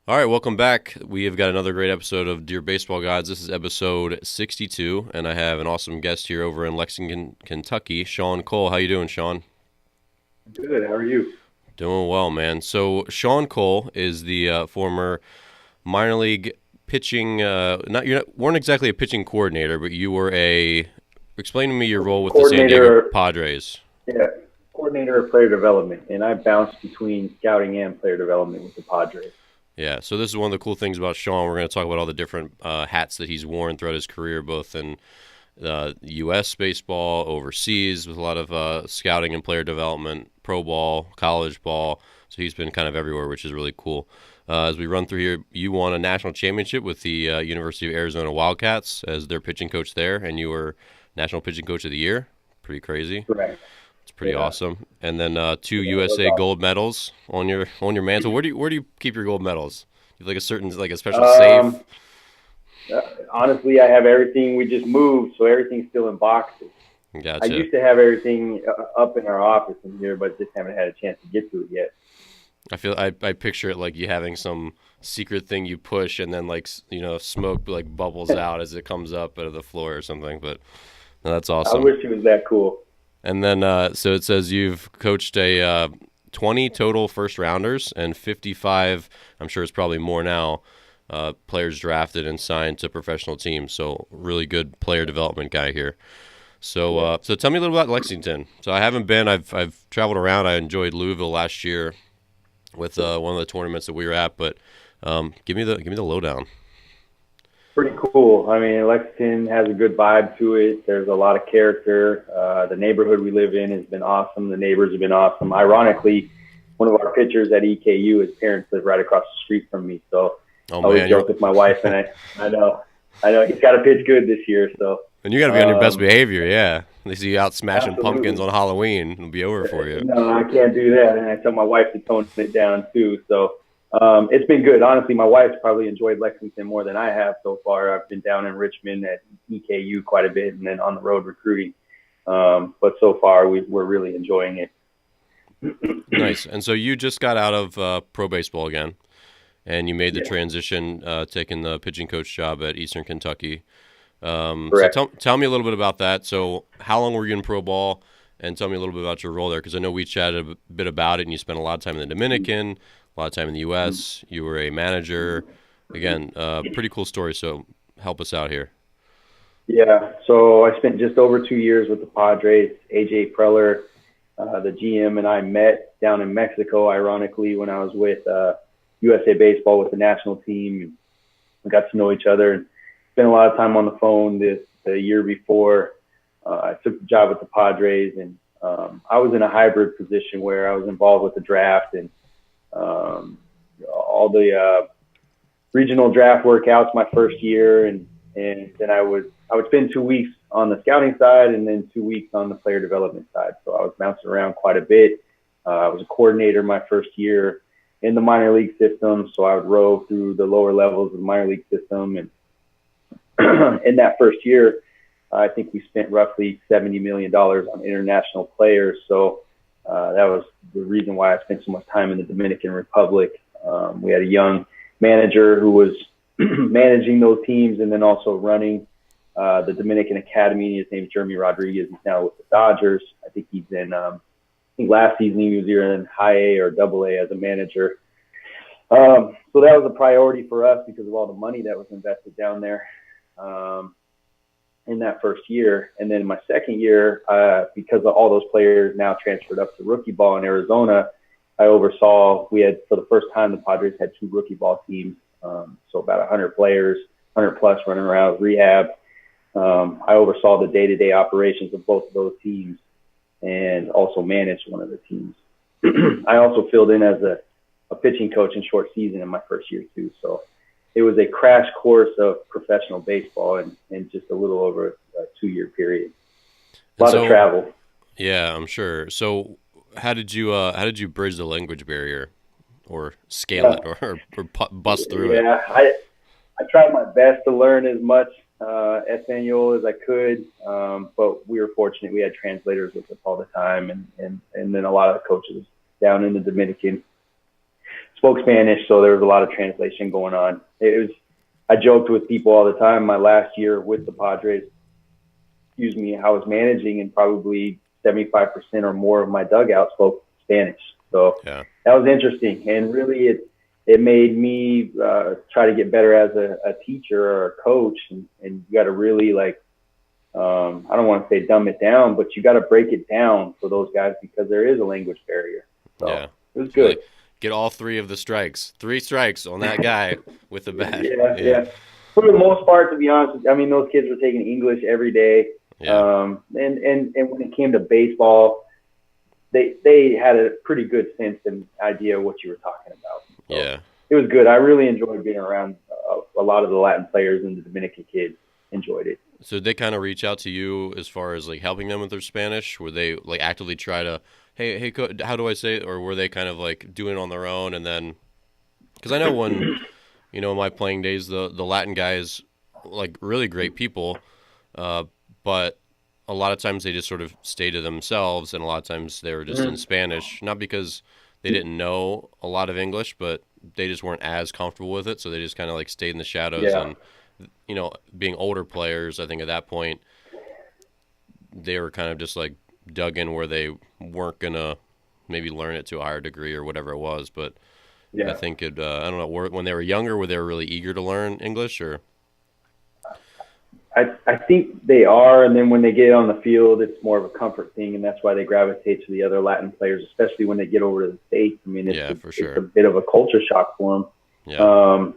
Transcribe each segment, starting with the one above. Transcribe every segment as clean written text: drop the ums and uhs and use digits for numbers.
All right, welcome back. We have got another great episode of Dear Baseball Gods. This is episode 62, and I have an awesome guest here over in Lexington, Kentucky, Shaun Cole. How you doing, Shaun? Good. How are you? Doing well, man. So Shaun Cole is the former minor league pitching. Weren't exactly a pitching coordinator, but you were a. Explain to me your role with the San Diego Coordinator, Padres. yeah, coordinator of player development, and I bounced between scouting and player development with the Padres. Yeah, so this is one of the cool things about Shaun. We're going to talk about all the different hats that he's worn throughout his career, both in U.S. baseball, overseas, with a lot of scouting and player development, pro ball, college ball. So he's been kind of everywhere, which is really cool. As we run through here, you won a national championship with the University of Arizona Wildcats as their pitching coach there, and you were National Pitching Coach of the Year. Pretty crazy. Correct. It's pretty Yeah, awesome. And then two yeah, it was USA awesome. gold medals on your mantle. Where do you keep your gold medals? You have like a certain like a special safe. Um, uh, Honestly, I have everything. We just moved, so everything's still in boxes. I Gotcha. used to have everything up in our office in here, but just haven't had a chance to get to it yet. I picture it like you having some secret thing you push and then like smoke like bubbles out as it comes up out of the floor or something. But no, that's I awesome. wish it was that cool. And then so it says you've coached a 20 total first rounders and 55. I'm sure it's probably more now. Players drafted and signed to professional teams. So really good player development guy here. So Yeah. so tell me a little about Lexington. So I haven't been. I've traveled around. I enjoyed Louisville last year with one of the tournaments that we were at. But give me the lowdown. Pretty cool. I mean, Lexington has a good vibe to it. There's a lot of character. The neighborhood we live in has been awesome. The neighbors have been awesome. Ironically, one of our pitchers at EKU, his parents live right across the street from me. So Oh I always man, joke with my wife, and I know he's got to pitch good this year. So and you got to be on your best um, behavior. Yeah, they see you out smashing pumpkins absolutely, on Halloween. It'll be over for you. no, I can't do that. And I tell my wife to tone it down too. So it's been good. Honestly, my wife's probably enjoyed Lexington more than I have so far. I've been down in Richmond at EKU quite a bit, and then on the road recruiting. But so far, we're really enjoying it. Nice. And so you just got out of pro baseball again, and you made the Yeah, transition, taking the pitching coach job at Eastern Kentucky. So correct. tell me a little bit about that. So how long were you in pro ball? And tell me a little bit about your role there, because I know we chatted a bit about it, and you spent a lot of time in the Dominican, a lot of time in the U.S. You were a manager. Again, pretty cool story. So help us out here. Yeah, so I spent just over 2 years with the Padres. AJ Preller, the GM, and I met down in Mexico, ironically, when I was with USA Baseball with the national team. And we got to know each other and spent a lot of time on the phone the year before. I took the job with the Padres, and I was in a hybrid position where I was involved with the draft and um, all the regional draft workouts my first year, and then I would spend 2 weeks on the scouting side and then 2 weeks on the player development side. So I was bouncing around quite a bit. I was a coordinator my first year in the minor league system, so I would rove through the lower levels of the minor league system. And in that first year, I think we spent roughly $70 million on international players. So that was the reason why I spent so much time in the Dominican Republic. We had a young manager who was managing those teams and then also running the Dominican Academy. His name is Jeremy Rodriguez. He's now with the Dodgers. I think he's in. I think last season he was either in high A or double A as a manager. So that was a priority for us because of all the money that was invested down there um, in that first year. And then my second year, because of all those players now transferred up to rookie ball in Arizona, I oversaw. We had for the first time the Padres had two rookie ball teams, so about 100 players, 100 plus running around rehab. I oversaw the day-to-day operations of both of those teams and also managed one of the teams. I also filled in as a pitching coach in short season in my first year too. So it was a crash course of professional baseball in just a little over a 2 year period. A And lot of so, travel. yeah, I'm sure. So how did you bridge the language barrier, or scale Yeah, it, or bust through it? yeah. I tried my best to learn as much Espanol as I could, but we were fortunate. We had translators with us all the time, and then a lot of the coaches down in the Dominican spoke Spanish, so there was a lot of translation going on. I joked with people all the time. My last year with the Padres, I was managing, and probably 75% or more of my dugout spoke Spanish. So Yeah. that was interesting, and really it made me try to get better as a teacher or a coach, and you got to really I don't want to say dumb it down, but you got to break it down for those guys because there is a language barrier. So Yeah. it was So, good. like, get all 3 of the strikes. 3 strikes on that guy with the bat. Yeah. For the most part, to be honest, I mean, those kids were taking English every day. Yeah. And when it came to baseball, they had a pretty good sense and idea of what you were talking about. So Yeah. it was good. I really enjoyed being around a lot of the Latin players, and the Dominican kids enjoyed it. So did they kind of reach out to you as far as like helping them with their Spanish? Were they like actively try to, hey, how do I say it? Or were they kind of like doing it on their own? And then, because I know when, in my playing days, the Latin guys, like really great people, but a lot of times they just sort of stay to themselves, and a lot of times they were just in Spanish, not because they didn't know a lot of English, but they just weren't as comfortable with it, so they just kind of like stayed in the shadows. Yeah. And being older players, I think at that point they were kind of just like dug in where they weren't gonna maybe learn it to a higher degree or whatever it was. But I Yeah. think I don't know, when they were younger, were they really eager to learn English or? I think they are, and then when they get on the field, it's more of a comfort thing, and that's why they gravitate to the other Latin players, especially when they get over to the States. I mean, For sure. It's a bit of a culture shock for them. Yeah.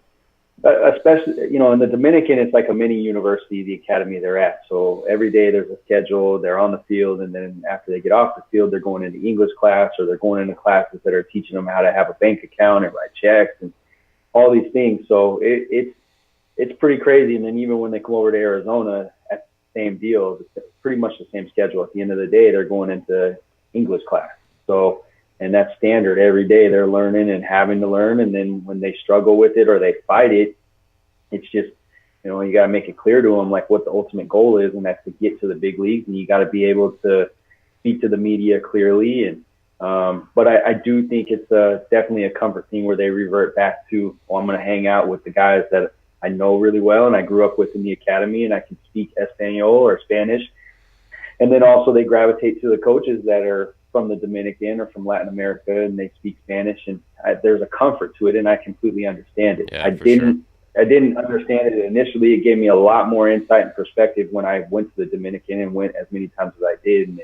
Especially, in the Dominican, it's like a mini university, the academy they're at. So every day there's a schedule, they're on the field, and then after they get off the field, they're going into English class, or they're going into classes that are teaching them how to have a bank account and write checks and all these things. So it's pretty crazy. And then even when they come over to Arizona, at the same deal, it's pretty much the same schedule. At the end of the day, they're going into English class. So, and that's standard every day. They're learning and having to learn. And then when they struggle with it or they fight it, it's just, you got to make it clear to them like what the ultimate goal is, and that's to get to the big leagues. And you got to be able to speak to the media clearly. And but I do think it's definitely a comfort thing where they revert back to, well, I'm going to hang out with the guys that I know really well and I grew up with in the academy, and I can speak Espanol or Spanish. And then also they gravitate to the coaches that are from the Dominican or from Latin America, and they speak Spanish, and there's a comfort to it, and I completely understand it. Yeah, I didn't understand it initially. It gave me a lot more insight and perspective when I went to the Dominican and went as many times as I did, and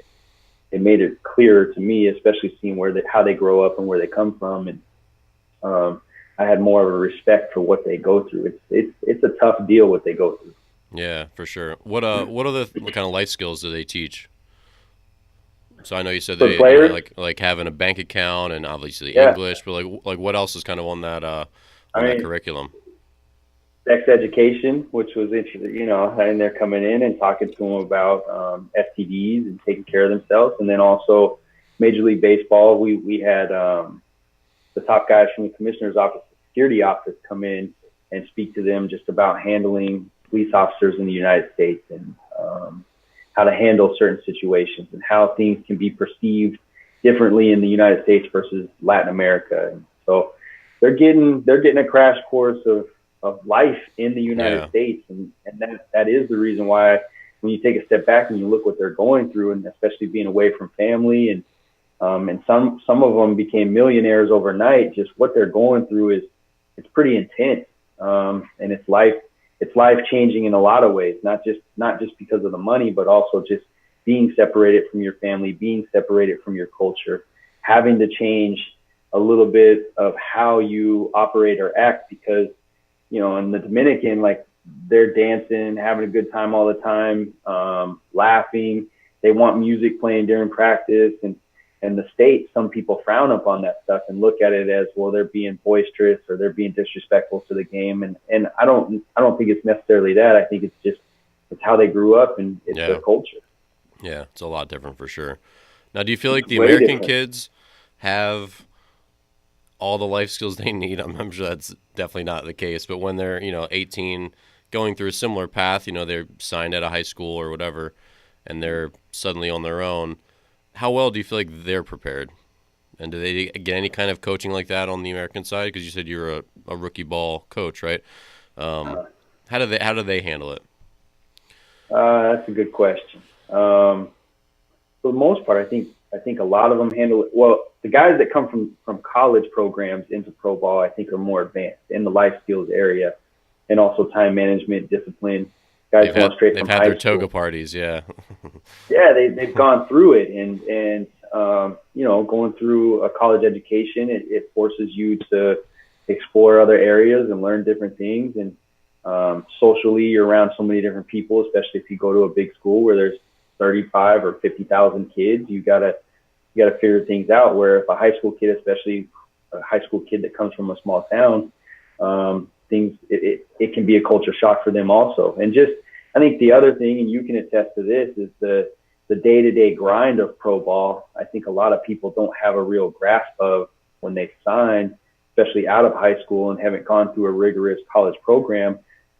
it made it clearer to me, especially seeing how they grow up and where they come from, and I had more of a respect for what they go through. It's a tough deal what they go through. Yeah, for sure. What other kind of life skills do they teach? So I know you said they like having a bank account and obviously English, but like what else is kind of on that that curriculum? Sex education, which was interesting, and they're coming in and talking to them about STDs and taking care of themselves, and then also Major League Baseball. We had the top guys from the commissioner's office, security office, come in and speak to them just about handling police officers in the United States, and how to handle certain situations, and how things can be perceived differently in the United States versus Latin America. And so they're getting a crash course of life in the United States, and that is the reason why when you take a step back and you look what they're going through, and especially being away from family, and some of them became millionaires overnight. Just what they're going through it's pretty intense, and it's life changing in a lot of ways. Not just because of the money, but also just being separated from your family, being separated from your culture, having to change a little bit of how you operate or act, because in the Dominican, like, they're dancing, having a good time all the time, laughing. They want music playing during practice, and the States, some people frown upon that stuff and look at it as, well, they're being boisterous or they're being disrespectful to the game. And I don't think it's necessarily that. I think it's how they grew up, and it's their culture. Yeah, it's a lot different for sure. Now, do you feel like the Way American different. kids have all the life skills they need? I'm sure that's definitely not the case, but when they're 18, going through a similar path, they're signed at a high school or whatever, and they're suddenly on their own, how well do you feel like they're prepared? And do they get any kind of coaching like that on the American side? Because you said you're a rookie ball coach, right? Um, Uh, how do they handle it? that's a good question. For the most part, I think a lot of them handle it well. The guys that come from college programs into pro ball, I think, are more advanced in the life skills area, and also time management, discipline. Guys going straight They've from had their high toga school, parties, yeah. yeah, they've gone through it, and going through a college education, it forces you to explore other areas and learn different things. And socially, you're around so many different people, especially if you go to a big school where there's 35 or 50,000 kids. You gotta figure things out. Where if a high school kid, especially a high school kid that comes from a small town, it can be a culture shock for them also. And just, I think the other thing, and you can attest to this, is the day-to-day grind of pro ball. I think a lot of people don't have a real grasp of when they sign, especially out of high school and haven't gone through a rigorous college program.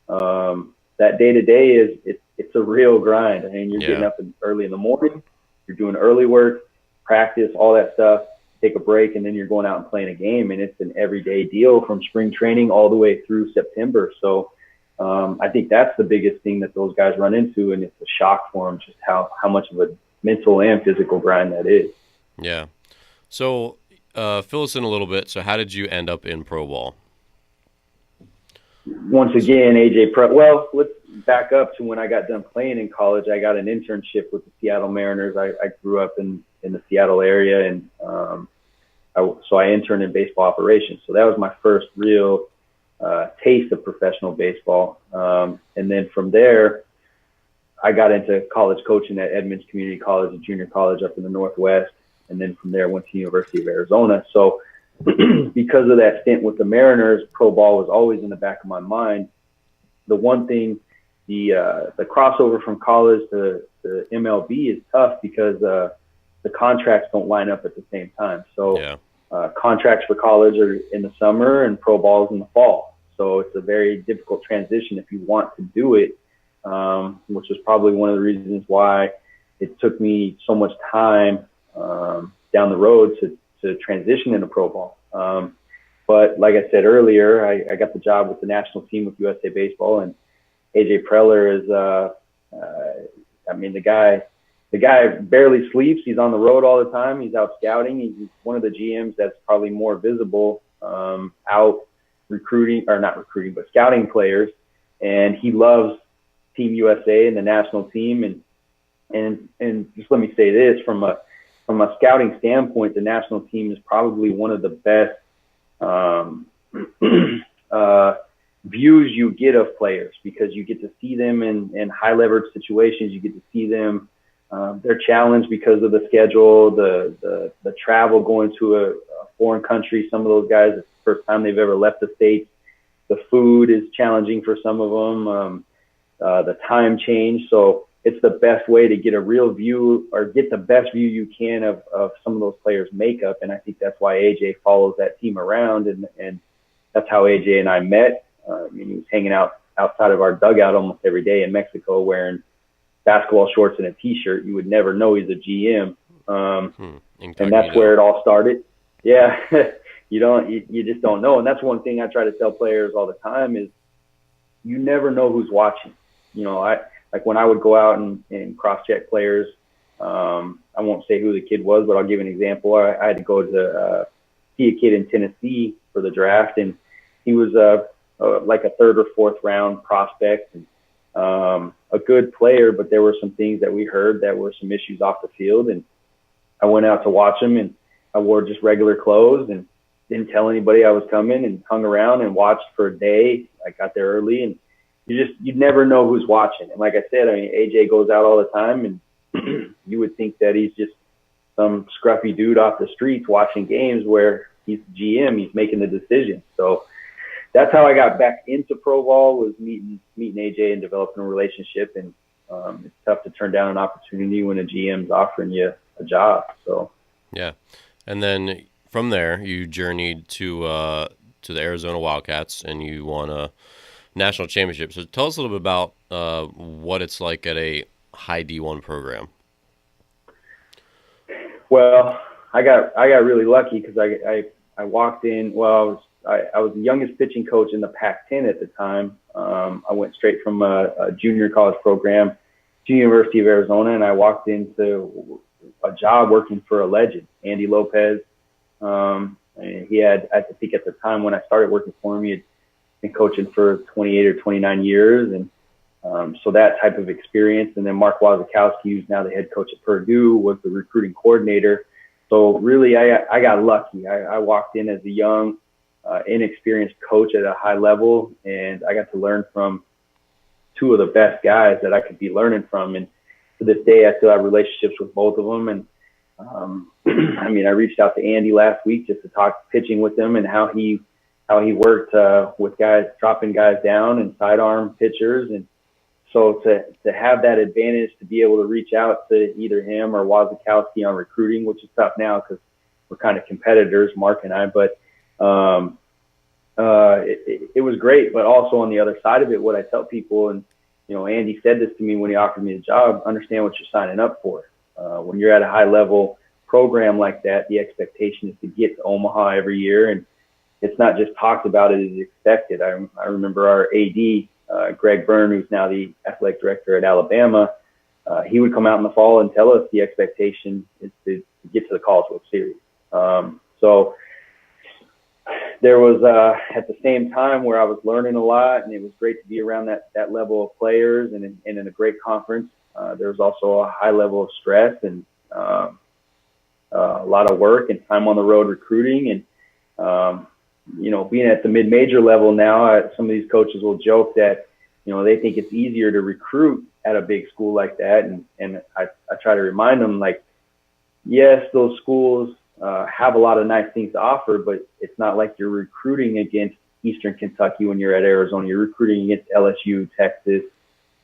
That day-to-day it's a real grind. I mean, you're getting Yeah. up early in the morning, you're doing early work, practice, all that stuff, take a break, and then you're going out and playing a game. And it's an everyday deal from spring training all the way through September. So I think that's the biggest thing that those guys run into, and it's a shock for them just how much of a mental and physical grind that is. Yeah. So, fill us in a little bit. So, how did you end up in pro ball? Once again, AJ Pro. Well, let's back up to when I got done playing in college. I got an internship with the Seattle Mariners. I grew up in the Seattle area, and so I interned in baseball operations. So that was my first real taste of professional baseball. And then from there, I got into college coaching at Edmonds Community College, a junior college up in the Northwest. And then from there, I went to the University of Arizona. So because of that stint with the Mariners, pro ball was always in the back of my mind. The one thing, the crossover from college to MLB is tough because the contracts don't line up at the same time. So Yeah. contracts for college are in the summer and pro ball is in the fall. So it's a very difficult transition if you want to do it, which is probably one of the reasons why it took me so much time down the road to transition into pro ball. But like I said earlier, I got the job with the national team with USA Baseball, and AJ Preller is, I mean, the guy barely sleeps. He's on the road all the time. He's out scouting. He's one of the GMs that's probably more visible out recruiting, or not recruiting, but scouting players. And he loves Team USA and the national team. And just let me say this, from a scouting standpoint, the national team is probably one of the best views you get of players, because you get to see them in high leverage situations. You get to see them. They're challenged because of the schedule, the travel, going to a foreign country. Some of those guys, it's the first time they've ever left the States. The food is challenging for some of them. The time change. So it's the best way to get a real view, or get the best view you can of some of those players' makeup. And I think that's why AJ follows that team around. And that's how AJ and I met. I mean, he was hanging out outside of our dugout almost every day in Mexico wearing basketball shorts and a T-shirt. You would never know he's a GM. And that's where it all started. Yeah, you just don't know. And that's one thing I try to tell players all the time is you never know who's watching. You know, like when I would go out and cross-check players, I won't say who the kid was, but I'll give an example. I had to go to see a kid in Tennessee for the draft, and he was like a third or fourth round prospect, and a good player, but there were some things that we heard that were some issues off the field. And I went out to watch him, and I wore just regular clothes and didn't tell anybody I was coming, and hung around and watched for a day. I got there early, and you'd never know who's watching. And like I said, I mean, AJ goes out all the time, and you would think that he's just some scruffy dude off the streets watching games, where he's the GM, he's making the decision. So that's how I got back into pro ball, was meeting AJ and developing a relationship. And it's tough to turn down an opportunity when a GM's offering you a job. So Yeah. And then from there, you journeyed to the Arizona Wildcats, and you won a national championship. So tell us a little bit about what it's like at a high D1 program. Well, I got really lucky because I walked in. Well, I was the youngest pitching coach in the Pac-10 at the time. I went straight from a junior college program to University of Arizona, and I walked into a job working for a legend, Andy Lopez. And he had, I think at the time when I started working for him, he had been coaching for 28 or 29 years. And so that type of experience. And then Mark Wazakowski, who's now the head coach at Purdue, was the recruiting coordinator. So really, I got lucky. I walked in as a young, inexperienced coach at a high level, and I got to learn from two of the best guys that I could be learning from. And to this day, I still have relationships with both of them. And I mean, I reached out to Andy last week just to talk pitching with him and how he worked with guys, dropping guys down and sidearm pitchers. And so to have that advantage to be able to reach out to either him or Wazakowski on recruiting, which is tough now because we're kind of competitors, Mark and I, but it was great. But also on the other side of it, what I tell people, and Andy said this to me when he offered me the job, understand what you're signing up for. When you're at a high level program like that, the expectation is to get to Omaha every year, and it's not just talked about, it is expected. I remember our AD, Greg Byrne, who's now the athletic director at Alabama, he would come out in the fall and tell us the expectation is to get to the College World Series. So there was at the same time where I was learning a lot, and it was great to be around that level of players and in a great conference. There was also a high level of stress and a lot of work and time on the road recruiting. And being at the mid-major level now, some of these coaches will joke that they think it's easier to recruit at a big school like that. And I try to remind them, like, yes, those schools have a lot of nice things to offer, but it's not like you're recruiting against Eastern Kentucky when you're at Arizona. You're recruiting against LSU, Texas,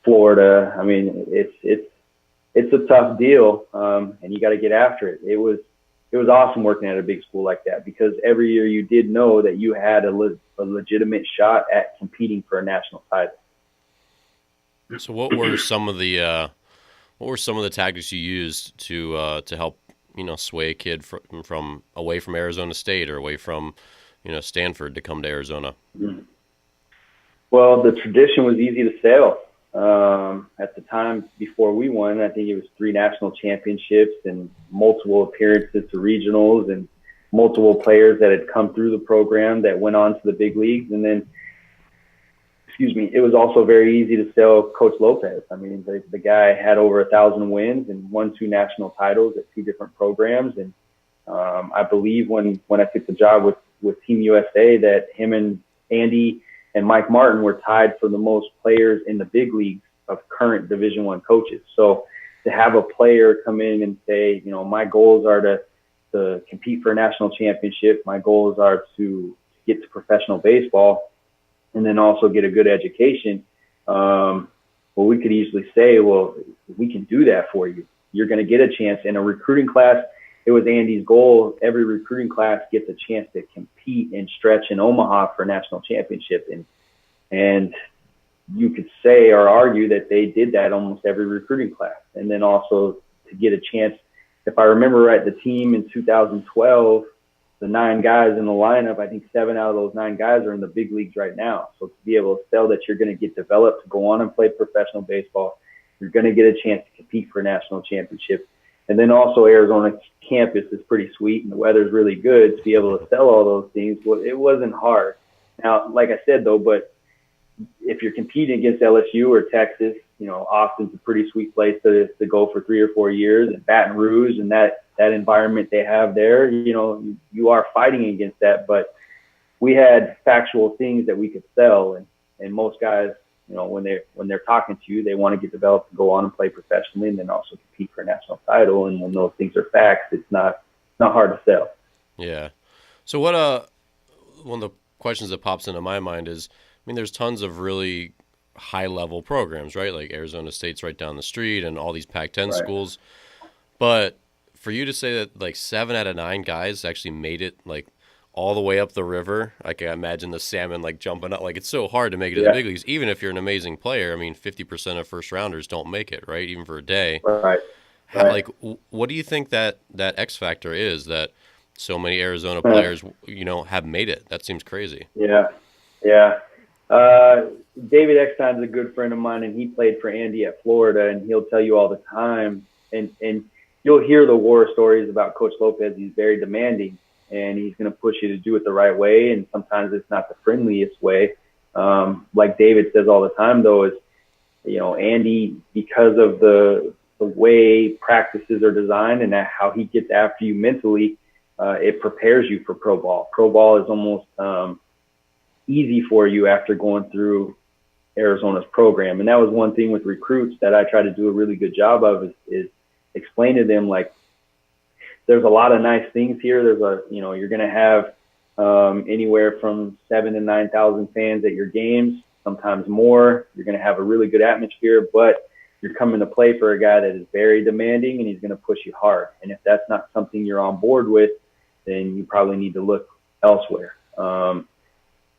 Florida. I mean, it's a tough deal, and you got to get after it. It was awesome working at a big school like that because every year you did know that you had a legitimate shot at competing for a national title. So what were some of the tactics you used to help sway a kid from away from Arizona State or away from Stanford to come to Arizona? Mm-hmm. Well, the tradition was easy to sell. At the time before we won, I think it was 3 national championships and multiple appearances to regionals and multiple players that had come through the program that went on to the big leagues. And then, it was also very easy to sell Coach Lopez. I mean, the guy had over 1,000 wins and won 2 national titles at 2 different programs. And I believe when I took the job with Team USA that him and Andy and Mike Martin were tied for the most players in the big leagues of current Division I coaches. So to have a player come in and say, my goals are to compete for a national championship, my goals are to get to professional baseball, and then also get a good education, well, we could easily say, well, we can do that for you. You're going to get a chance in a recruiting class. It was Andy's goal. Every recruiting class gets a chance to compete and stretch in Omaha for a national championship. And you could say or argue that they did that almost every recruiting class. And then also to get a chance, if I remember right, the team in 2012, the 9 guys in the lineup, I think 7 out of those 9 guys are in the big leagues right now. So to be able to sell that you're going to get developed to go on and play professional baseball, you're going to get a chance to compete for a national championship. And then also Arizona campus is pretty sweet and the weather's really good to be able to sell all those things. Well, it wasn't hard. Now, like I said, though, but if you're competing against LSU or Texas, Austin's a pretty sweet place to go for 3 or 4 years, and Baton Rouge and that environment they have there, you are fighting against that. But we had factual things that we could sell, and most guys, when they're talking to you, they want to get developed to go on and play professionally and then also compete for a national title. And when those things are facts, it's not hard to sell. Yeah. So one of the questions that pops into my mind is, there's tons of really high-level programs, right? Like Arizona State's right down the street and all these Pac-10 Right. schools. But for you to say that like 7 out of 9 guys actually made it like all the way up the river, I can imagine the salmon like jumping up. Like it's so hard to make it to the big leagues, even if you're an amazing player. 50% of first-rounders don't make it, right? Even for a day. Right. Right. What do you think that X factor is that so many Arizona players, have made it? That seems crazy. Yeah. Yeah. Uh, David Eckstein's a good friend of mine, and he played for Andy at Florida, and he'll tell you all the time, and you'll hear the war stories about Coach Lopez. He's very demanding, and he's going to push you to do it the right way, and sometimes it's not the friendliest way. Like David says all the time, though, is Andy, because of the way practices are designed and how he gets after you mentally, it prepares you for pro ball. Pro ball is almost easy for you after going through Arizona's program. And that was one thing with recruits that I try to do a really good job of is explain to them, like, there's a lot of nice things here. You're going to have anywhere from 7,000 to 9,000 fans at your games, sometimes more. You're going to have a really good atmosphere, but you're coming to play for a guy that is very demanding, and he's going to push you hard. And if that's not something you're on board with, then you probably need to look elsewhere.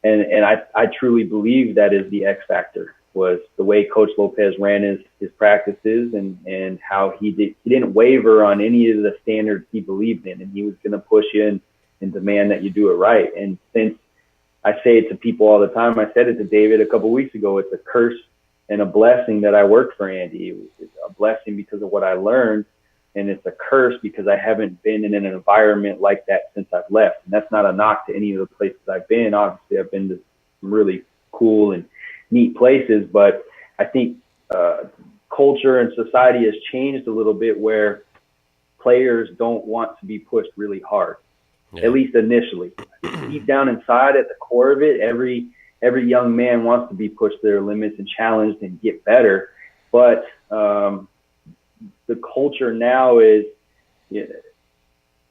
And I truly believe that is the X factor, was the way Coach Lopez ran his practices, and how he didn't waver on any of the standards he believed in, and he was going to push you and demand that you do it right. And since I say it to people all the time, I said it to David a couple of weeks ago, it's a curse and a blessing that I worked for Andy. It's a blessing because of what I learned, and it's a curse because I haven't been in an environment like that since I've left. And that's not a knock to any of the places I've been. Obviously, I've been to some really cool and neat places, but I think culture and society has changed a little bit where players don't want to be pushed really hard, at least initially. Deep down inside, at the core of it, every young man wants to be pushed to their limits and challenged and get better. But the culture now is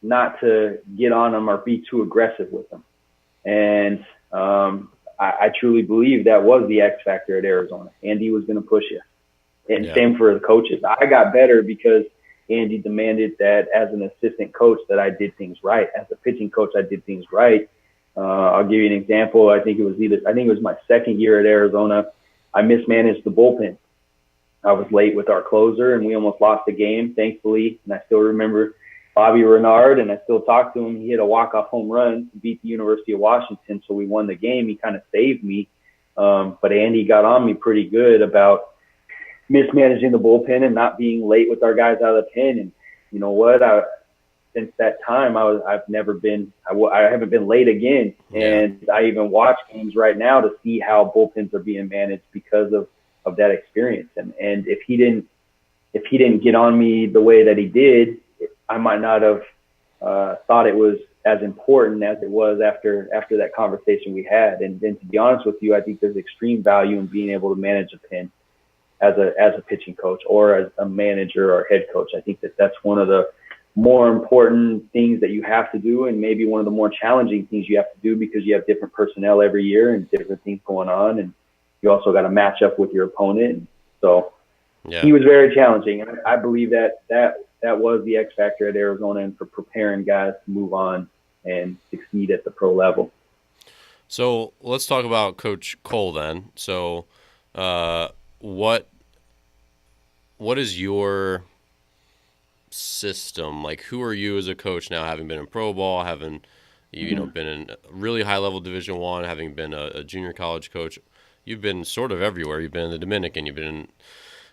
not to get on them or be too aggressive with them. And I truly believe that was the X factor at Arizona. Andy was going to push you. And same for the coaches. I got better because Andy demanded that as an assistant coach that I did things right. As a pitching coach, I did things right. I'll give you an example. I think it was my second year at Arizona. I mismanaged the bullpen. I was late with our closer, and we almost lost the game, thankfully. And I still remember Bobby Renard, and I still talk to him. He hit a walk-off home run to beat the University of Washington, so we won the game. He kind of saved me. But Andy got on me pretty good about mismanaging the bullpen and not being late with our guys out of the pen. And you know what? Since that time, I haven't been late again. And I even watch games right now to see how bullpens are being managed because of that experience. And if he didn't get on me the way that he did, I might not have thought it was as important as it was after that conversation we had. And then, to be honest with you, I think there's extreme value in being able to manage a pen as a pitching coach or as a manager or head coach. I think that's one of the more important things that you have to do, and maybe one of the more challenging things you have to do, because you have different personnel every year and different things going on, and you also got to match up with your opponent. So he was very challenging. I believe that was the X factor at Arizona, and for preparing guys to move on and succeed at the pro level. So let's talk about Coach Cole then. So what is your system? Like, who are you as a coach now, having been in pro ball, having been in really high level Division I, having been a junior college coach? You've been sort of everywhere. You've been in the Dominican, you've been in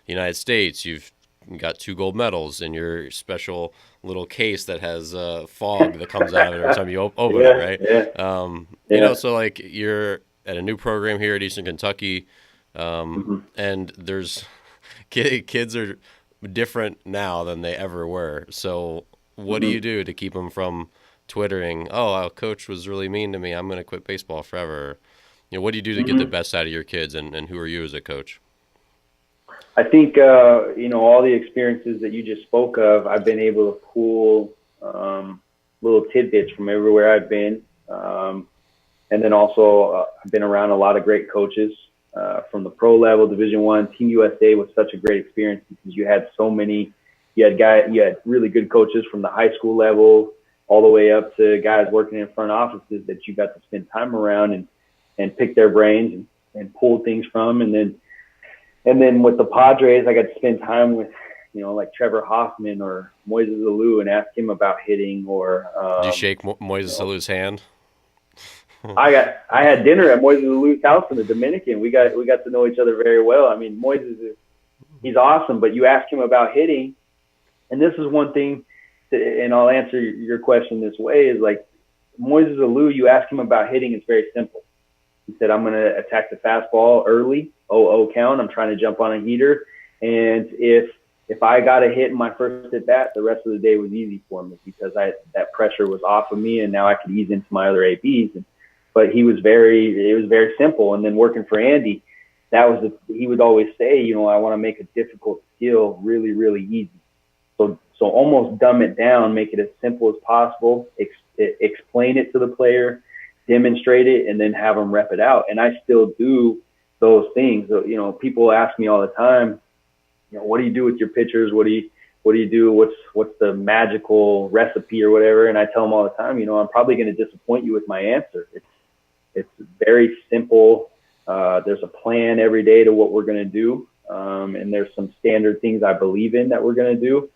the United States, you've got 2 gold medals in your special little case that has fog that comes out of it every time you open it, right? You know, so like, you're at a new program here at Eastern Kentucky, and there's kids are different now than they ever were. So what do you do to keep them from twittering, "Oh, our coach was really mean to me, I'm going to quit baseball forever"? You know, what do you do to get the best out of your kids, and who are you as a coach? I think, all the experiences that you just spoke of, I've been able to pull little tidbits from everywhere I've been. And then also I've been around a lot of great coaches from the pro level, Division I. Team USA was such a great experience because you had you had really good coaches from the high school level all the way up to guys working in front offices that you got to spend time around and pick their brains and pull things from. And then with the Padres, I got to spend time with like Trevor Hoffman or Moises Alou and ask him about hitting, or Did you shake you Moises know, Alou's hand? I had dinner at Moises Alou's house in the Dominican. We got to know each other very well. I mean, he's awesome, but you ask him about hitting, and this is one thing, and I'll answer your question this way, is like Moises Alou, you ask him about hitting, it's very simple. He said, I'm going to attack the fastball early, 0-0 count. I'm trying to jump on a heater. And if I got a hit in my first at bat, the rest of the day was easy for me because that pressure was off of me, and now I could ease into my other ABs. But it was very simple. And then working for Andy, he would always say, I want to make a difficult skill really, really easy. So almost dumb it down, make it as simple as possible, explain it to the player, demonstrate it, and then have them rep it out. And I still do those things. So, people ask me all the time, what do you do with your pitchers? What do you do? What's the magical recipe or whatever? And I tell them all the time, I'm probably going to disappoint you with my answer. It's very simple. There's a plan every day to what we're going to do. And there's some standard things I believe in that we're going to do.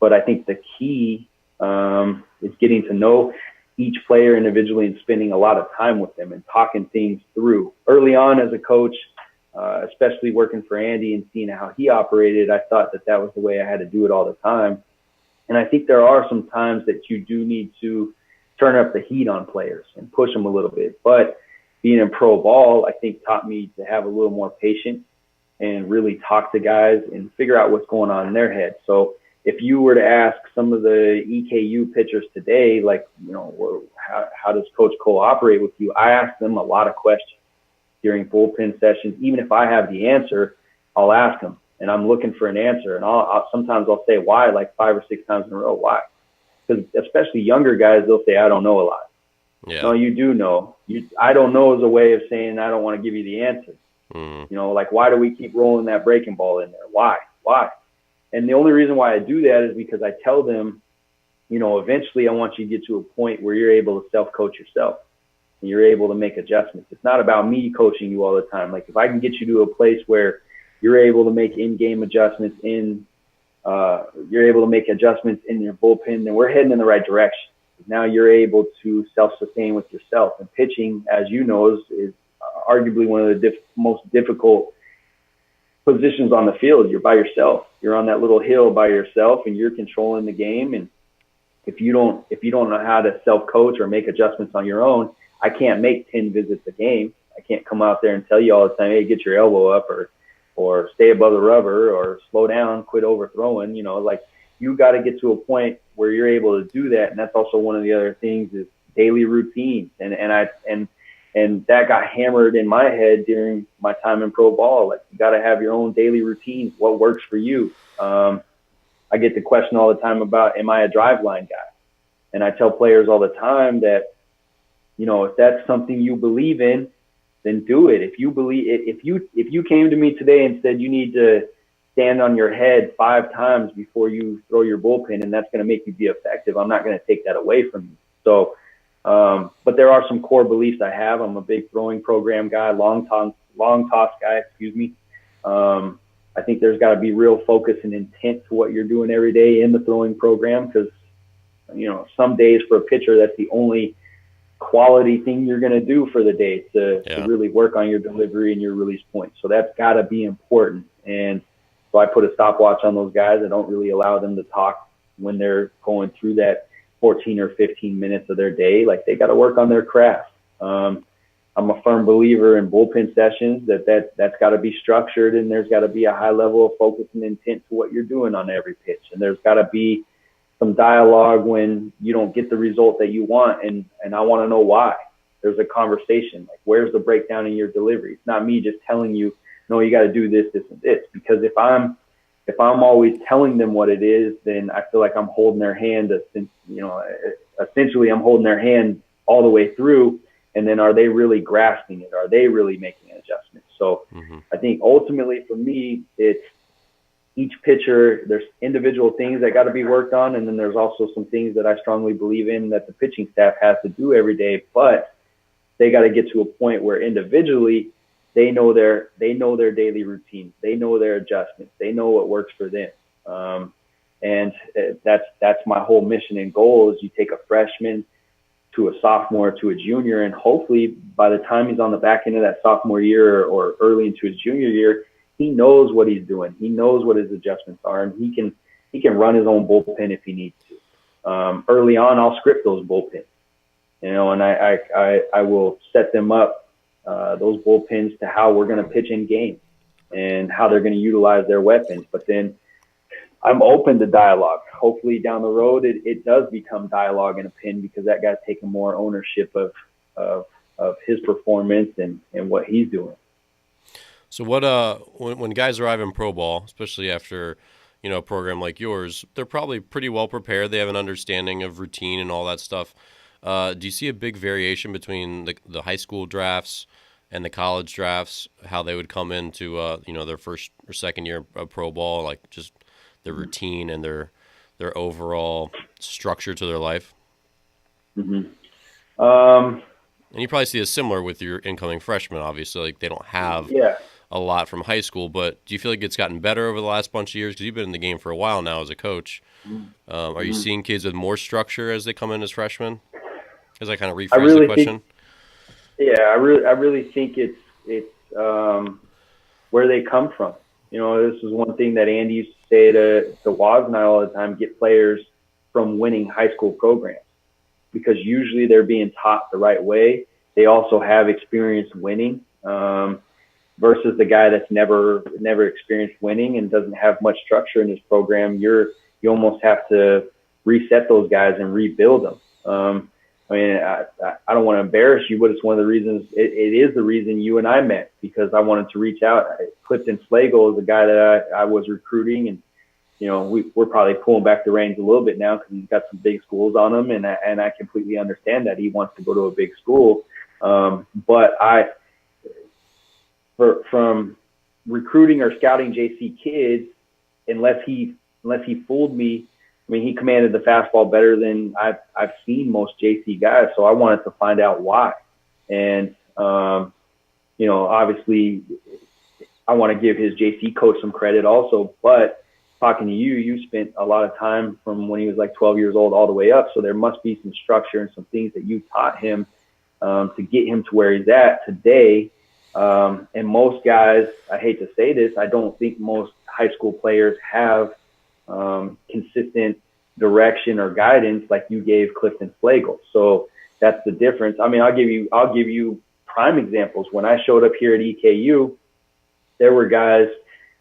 But I think the key is getting to know each player individually and spending a lot of time with them and talking things through. Early on as a coach, especially working for Andy and seeing how he operated, I thought that was the way I had to do it all the time. And I think there are some times that you do need to turn up the heat on players and push them a little bit. But being in pro ball, I think taught me to have a little more patience and really talk to guys and figure out what's going on in their head. So if you were to ask some of the EKU pitchers today, like, how does Coach Cole operate with you? I ask them a lot of questions during bullpen sessions. Even if I have the answer, I'll ask them, and I'm looking for an answer. And sometimes I'll say why, like 5 or 6 times in a row. Why? Because especially younger guys, they'll say, I don't know a lot. Yeah. No, you do know. I don't know is a way of saying I don't want to give you the answer. Like, why do we keep rolling that breaking ball in there? Why? And the only reason why I do that is because I tell them, eventually I want you to get to a point where you're able to self-coach yourself and you're able to make adjustments. It's not about me coaching you all the time. Like, if I can get you to a place where you're able to make in-game adjustments you're able to make adjustments in your bullpen, then we're heading in the right direction. Now you're able to self-sustain with yourself. And pitching, as you know, is arguably one of the most difficult positions on the field. You're by yourself. You're on that little hill by yourself, and you're controlling the game. And if you don't know how to self-coach or make adjustments on your own, I can't make 10 visits a game. I can't come out there and tell you all the time, hey, get your elbow up or stay above the rubber or slow down, quit overthrowing. You got to get to a point where you're able to do that. And that's also one of the other things is daily routines. And that got hammered in my head during my time in pro ball. Like, you got to have your own daily routines. What works for you? I get the question all the time about, am I a drive line guy? And I tell players all the time that, if that's something you believe in, then do it. If you came to me today and said you need to stand on your head 5 times before you throw your bullpen, and that's going to make you be effective, I'm not going to take that away from you. So, but there are some core beliefs I have. I'm a big throwing program guy, long toss guy, I think there's got to be real focus and intent to what you're doing every day in the throwing program, because, some days for a pitcher, that's the only quality thing you're going to do for the day to really work on your delivery and your release points. So that's got to be important. And so I put a stopwatch on those guys. I don't really allow them to talk when they're going through that 14 or 15 minutes of their day. Like, they got to work on their craft. I'm a firm believer in bullpen sessions that's got to be structured, and there's got to be a high level of focus and intent to what you're doing on every pitch. And there's got to be some dialogue when you don't get the result that you want. And I want to know why. There's a conversation. Like, where's the breakdown in your delivery? It's not me just telling you, no, you got to do this, this, and this. Because if I'm always telling them what it is, then I feel like I'm holding their hand. Essentially, I'm holding their hand all the way through. And then, are they really grasping it? Are they really making an adjustment? So I think ultimately for me, it's each pitcher, there's individual things that got to be worked on. And then there's also some things that I strongly believe in that the pitching staff has to do every day. But they got to get to a point where individually they know their daily routines. They know their adjustments. They know what works for them. And that's my whole mission and goal is you take a freshman to a sophomore to a junior, and hopefully by the time he's on the back end of that sophomore year or early into his junior year, he knows what he's doing. He knows what his adjustments are, and he can run his own bullpen if he needs to. Early on, I'll script those bullpens, and I will set them up, those bullpens, to how we're going to pitch in game and how they're going to utilize their weapons. But then I'm open to dialogue. Hopefully down the road, it does become dialogue in a pen because that guy's taking more ownership of his performance and what he's doing. So what when guys arrive in pro ball, especially after a program like yours, they're probably pretty well prepared. They have an understanding of routine and all that stuff. Do you see a big variation between the high school drafts and the college drafts? How they would come into their first or second year of pro ball, like just their routine and their overall structure to their life? Mm-hmm. And you probably see this similar with your incoming freshmen. Obviously, like they don't have a lot from high school, but do you feel like it's gotten better over the last bunch of years? Because you've been in the game for a while now as a coach. Are you seeing kids with more structure as they come in as freshmen? As I kind of rephrase the question. I really think it's where they come from. This is one thing that Andy used to say to Waz and I all the time: get players from winning high school programs, because usually they're being taught the right way. They also have experience winning, versus the guy that's never experienced winning and doesn't have much structure in his program. You almost have to reset those guys and rebuild them. I don't want to embarrass you, but it's one of the reasons. It is the reason you and I met, because I wanted to reach out. Clifton Slagle is a guy that I was recruiting, and we're probably pulling back the reins a little bit now because he's got some big schools on him, and I completely understand that he wants to go to a big school. But from recruiting or scouting JC kids, unless he fooled me. I mean, he commanded the fastball better than I've seen most JC guys, so I wanted to find out why. And obviously, I want to give his JC coach some credit also. But talking to you spent a lot of time from when he was like 12 years old all the way up, so there must be some structure and some things that you taught him to get him to where he's at today. And most guys, I hate to say this, I don't think most high school players have consistent direction or guidance like you gave Clifton Slagle. So that's the difference. I mean, I'll give you prime examples. When I showed up here at EKU, there were guys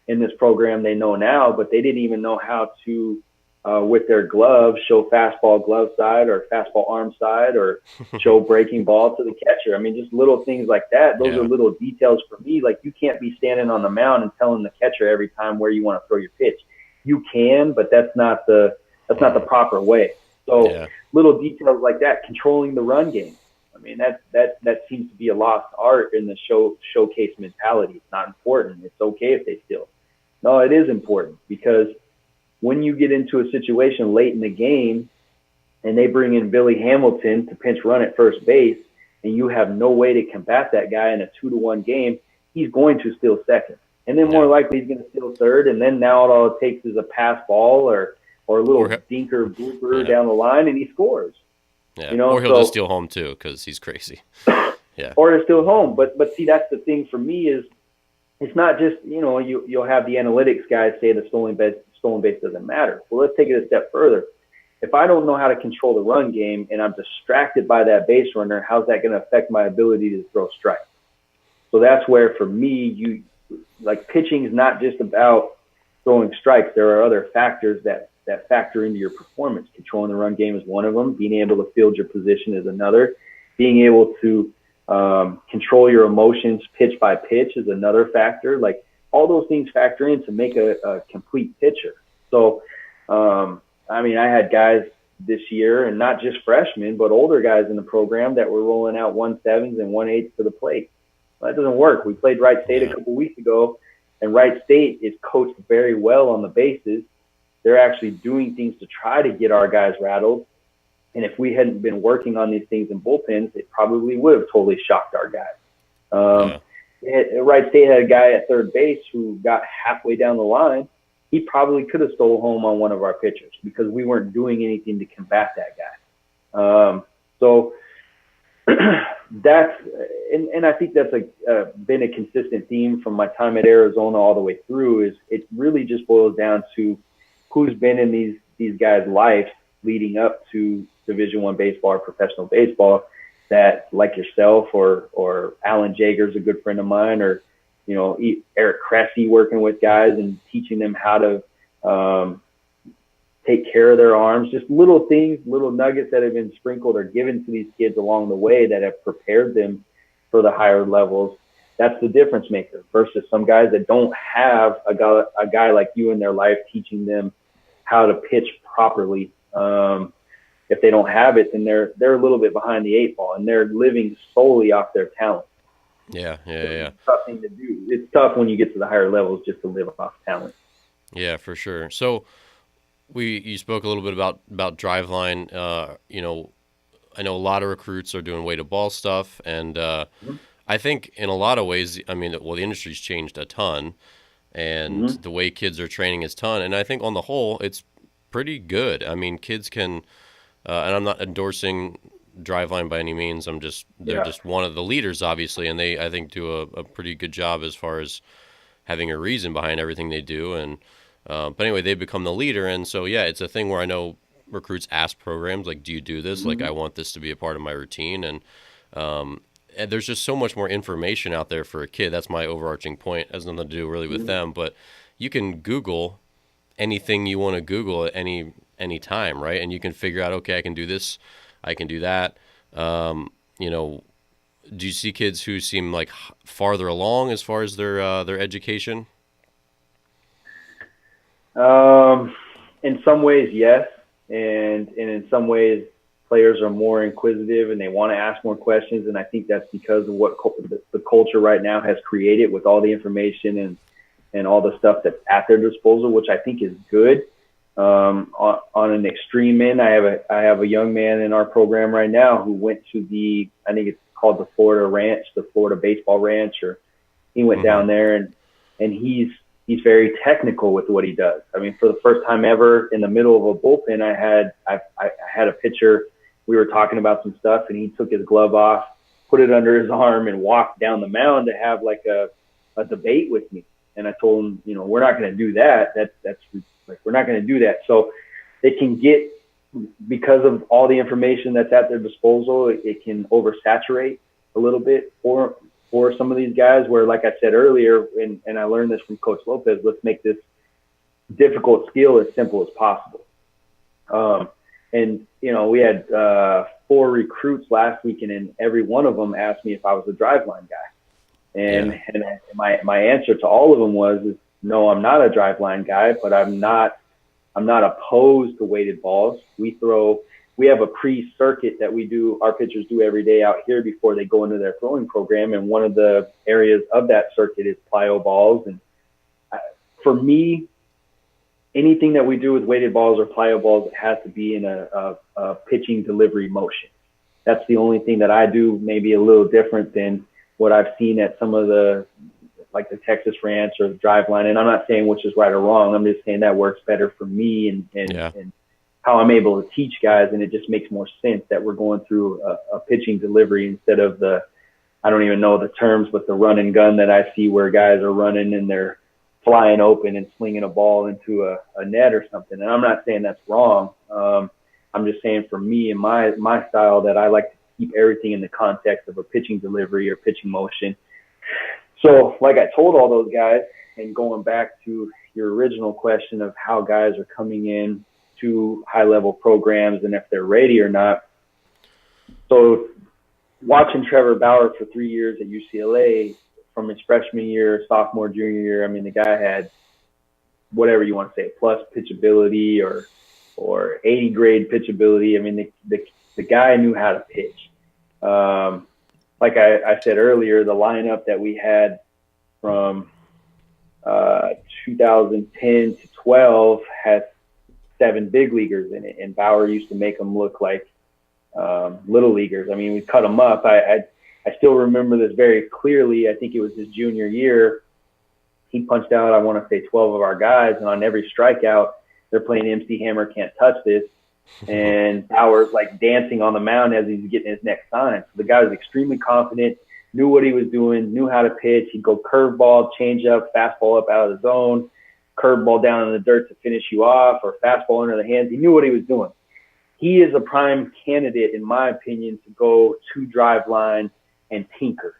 in this program they know now, but they didn't even know how to, with their gloves, show fastball glove side or fastball arm side, or show breaking ball to the catcher. I mean, just little things like that. Those are little details for me. Like, you can't be standing on the mound and telling the catcher every time where you want to throw your pitch. You can, but that's not the proper way. So little details like that, controlling the run game. I mean, that seems to be a lost art in the showcase mentality. It's not important. It's okay if they steal. No, it is important, because when you get into a situation late in the game and they bring in Billy Hamilton to pinch run at first base, and you have no way to combat that guy in a 2-1 game, he's going to steal second. And then more likely he's going to steal third, and then now all it takes is a pass ball or a little dinker blooper down the line, and he scores. Yeah, or he'll just steal home too because he's crazy. Or he'll steal home. But see, that's the thing for me is it's not just, you'll have the analytics guys say the stolen base doesn't matter. Well, let's take it a step further. If I don't know how to control the run game and I'm distracted by that base runner, how's that going to affect my ability to throw strikes? So that's where, for me, pitching is not just about throwing strikes. There are other factors that factor into your performance. Controlling the run game is one of them. Being able to field your position is another. Being able to control your emotions pitch by pitch is another factor. Like, all those things factor in to make a complete pitcher. So, I had guys this year, and not just freshmen, but older guys in the program that were rolling out 1.7s and 1.8s to the plate. Well, that doesn't work. We played Wright State a couple weeks ago, and Wright State is coached very well on the bases. They're actually doing things to try to get our guys rattled. And if we hadn't been working on these things in bullpens, it probably would have totally shocked our guys. Wright State had a guy at third base who got halfway down the line he probably could have stole home on one of our pitchers because we weren't doing anything to combat that guy. So that's, and I think that's been a consistent theme from my time at Arizona all the way through. Is it really just boils down to who's been in these guys' lives leading up to Division I baseball or professional baseball, that like yourself or Alan Jager's a good friend of mine, or Eric Cressy working with guys and teaching them how to take care of their arms. Just little things, little nuggets that have been sprinkled or given to these kids along the way that have prepared them for the higher levels. That's the difference maker versus some guys that don't have a guy like you in their life teaching them how to pitch properly. If they don't have it, then they're a little bit behind the eight ball, and they're living solely off their talent. Yeah. It's a tough thing to do. It's tough when you get to the higher levels just to live off talent. Yeah, for sure. So you spoke a little bit about driveline. I know a lot of recruits are doing weighted ball stuff, and I think in a lot of ways, I mean, the industry's changed a ton, and the way kids are training is ton. And I think on the whole, it's pretty good. I mean, kids can, and I'm not endorsing driveline by any means. They're just one of the leaders, obviously, and they, I think, do a pretty good job as far as having a reason behind everything they do. And but anyway, they become the leader, and so yeah, it's a thing where I know recruits ask programs like, "Do you do this? Like, I want this to be a part of my routine." And there's just so much more information out there for a kid. That's my overarching point. It has nothing to do really with them, but you can Google anything you want to Google at any time, right? And you can figure out, okay, I can do this, I can do that. Do you see kids who seem like farther along as far as their education? In some ways, yes, and in some ways, players are more inquisitive and they want to ask more questions. And I think that's because of what the culture right now has created with all the information and all the stuff that's at their disposal, which I think is good. On an extreme end, I have a young man in our program right now who went to I think it's called the Florida Ranch, the Florida Baseball Ranch, or he went down there and he's very technical with what he does. I mean, for the first time ever in the middle of a bullpen, I had a pitcher. We were talking about some stuff, and he took his glove off, put it under his arm, and walked down the mound to have like a debate with me. And I told him, we're not going to do that. That's like, we're not going to do that. So they can get, because of all the information that's at their disposal, it can oversaturate a little bit for some of these guys, where, like I said earlier, and I learned this from Coach Lopez, let's make this difficult skill as simple as possible. And we had 4 recruits last weekend, and every one of them asked me if I was a driveline guy. And my answer to all of them was no, I'm not a driveline guy, but I'm not opposed to weighted balls. We have a pre-circuit that our pitchers do every day out here before they go into their throwing program. And one of the areas of that circuit is plyo balls. And for me, anything that we do with weighted balls or plyo balls, it has to be in a pitching delivery motion. That's the only thing that I do, maybe a little different than what I've seen at some of the Texas Ranch or the Driveline. And I'm not saying which is right or wrong. I'm just saying that works better for me and how I'm able to teach guys. And it just makes more sense that we're going through a pitching delivery instead of I don't even know the terms, but the run and gun that I see where guys are running and they're flying open and slinging a ball into a net or something. And I'm not saying that's wrong. I'm just saying for me and my style, that I like to keep everything in the context of a pitching delivery or pitching motion. So like I told all those guys, and going back to your original question of how guys are coming in to high-level programs and if they're ready or not. So watching Trevor Bauer for 3 years at UCLA, from his freshman year, sophomore, junior year, I mean, the guy had whatever you want to say, plus pitchability or 80 grade pitchability. I mean, the guy knew how to pitch. Like I said earlier, the lineup that we had from 2010 to 12 has 7 big leaguers in it, and Bauer used to make them look like little leaguers. I mean, we cut them up. I still remember this very clearly. I think it was his junior year. he punched out, I want to say 12 of our guys, and on every strikeout, they're playing MC Hammer, Can't Touch This. And Bauer's like dancing on the mound as he's getting his next sign. So the guy was extremely confident, knew what he was doing, knew how to pitch. He'd go curveball, changeup, fastball up out of the zone, curveball down in the dirt to finish you off, or fastball under the hands. He knew what he was doing. He is a prime candidate, in my opinion, to go to Driveline and tinker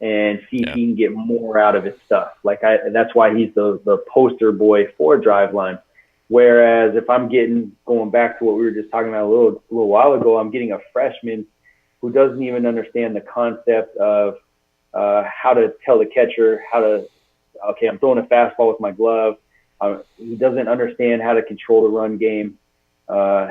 and see if he can get more out of his stuff. That's why he's the poster boy for Driveline. Whereas if I'm going back to what we were just talking about a little while ago, I'm getting a freshman who doesn't even understand the concept of how to tell the catcher I'm throwing a fastball with my glove. He doesn't understand how to control the run game.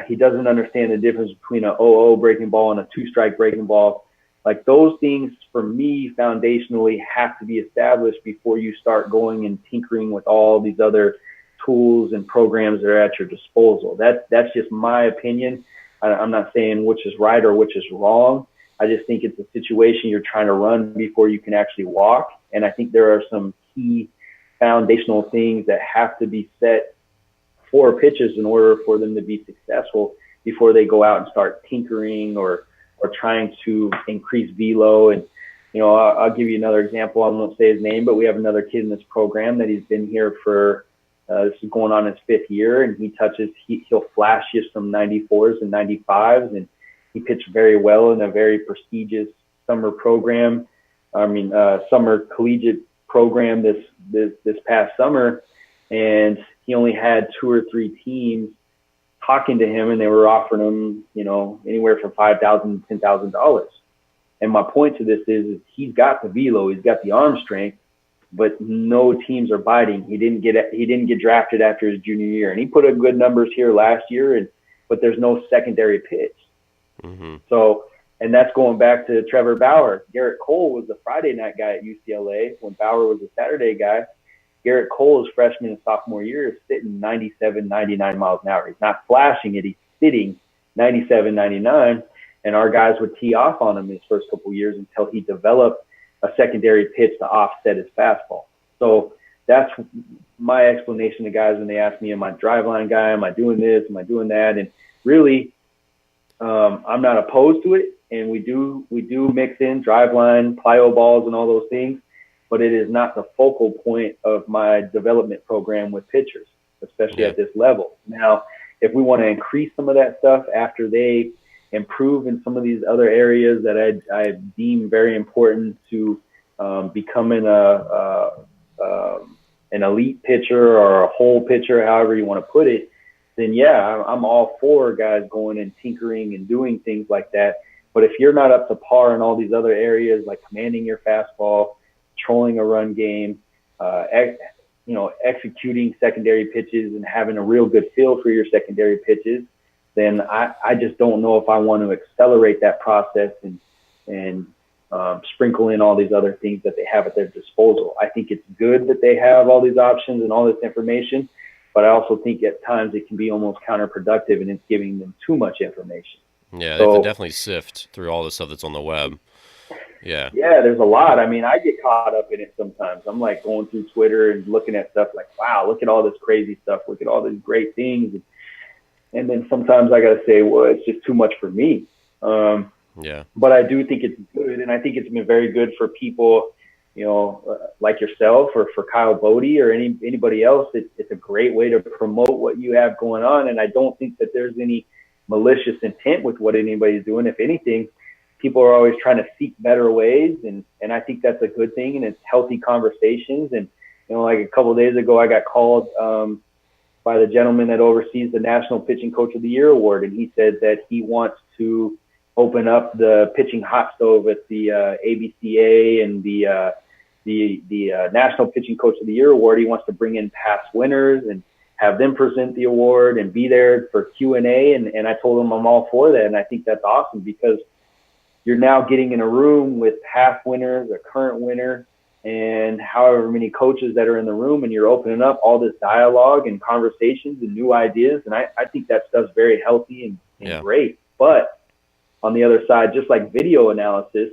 He doesn't understand the difference between a 0-0 breaking ball and a 2-strike breaking ball. Like, those things, for me, foundationally have to be established before you start going and tinkering with all these other tools and programs that are at your disposal. That's just my opinion. I'm not saying which is right or which is wrong. I just think it's a situation you're trying to run before you can actually walk. And I think there are some key foundational things that have to be set for pitchers in order for them to be successful before they go out and start tinkering or trying to increase velo. And, I'll give you another example. I won't say his name, but we have another kid in this program that he's been here for, this is going on his 5th year, and he'll flash you some 94s and 95s, and he pitched very well in a very prestigious summer program. Summer collegiate program this past summer, and he only had 2 or 3 teams talking to him, and they were offering him, anywhere from $5,000 to $10,000. And my point to this is he's got the velo, he's got the arm strength, but no teams are biting. He didn't get drafted after his junior year, and he put up good numbers here last year, but there's no secondary pitch. Mm-hmm. So, and that's going back to Trevor Bauer. Garrett Cole was the Friday night guy at UCLA when Bauer was the Saturday guy. Garrett Cole's freshman and sophomore year is sitting 97, 99 miles an hour. He's not flashing it. He's sitting 97, 99, and our guys would tee off on him his first couple of years until he developed a secondary pitch to offset his fastball. So that's my explanation to guys when they ask me, am I a Driveline guy? Am I doing this? Am I doing that? And really, I'm not opposed to it. And we do mix in Driveline, plyo balls, and all those things, but it is not the focal point of my development program with pitchers, especially at this level. Now, if we want to increase some of that stuff after they improve in some of these other areas that I deem very important to becoming an elite pitcher or a whole pitcher, however you want to put it, then I'm all for guys going and tinkering and doing things like that. But if you're not up to par in all these other areas, like commanding your fastball, controlling a run game, executing secondary pitches and having a real good feel for your secondary pitches, then I just don't know if I want to accelerate that process and sprinkle in all these other things that they have at their disposal. I think it's good that they have all these options and all this information, but I also think at times it can be almost counterproductive and it's giving them too much information. Yeah, they have to definitely sift through all the stuff that's on the web. Yeah. Yeah, there's a lot. I mean, I get caught up in it sometimes. I'm like going through Twitter and looking at stuff like, wow, look at all this crazy stuff. Look at all these great things. And then sometimes I got to say, well, it's just too much for me. But I do think it's good. And I think it's been very good for people, like yourself or for Kyle Bodie or anybody else. It's a great way to promote what you have going on. And I don't think that there's any malicious intent with what anybody's doing. If anything, people are always trying to seek better ways. And I think that's a good thing. And it's healthy conversations. And, like a couple of days ago, I got called by the gentleman that oversees the National Pitching Coach of the Year Award. And he said that he wants to open up the pitching hot stove at the ABCA and the National Pitching Coach of the Year Award. He wants to bring in past winners and have them present the award and be there for Q&A. And I told him I'm all for that. And I think that's awesome because you're now getting in a room with past winners, a current winner, and however many coaches that are in the room, and you're opening up all this dialogue and conversations and new ideas. And I think that stuff's very healthy and great. But on the other side, just like video analysis,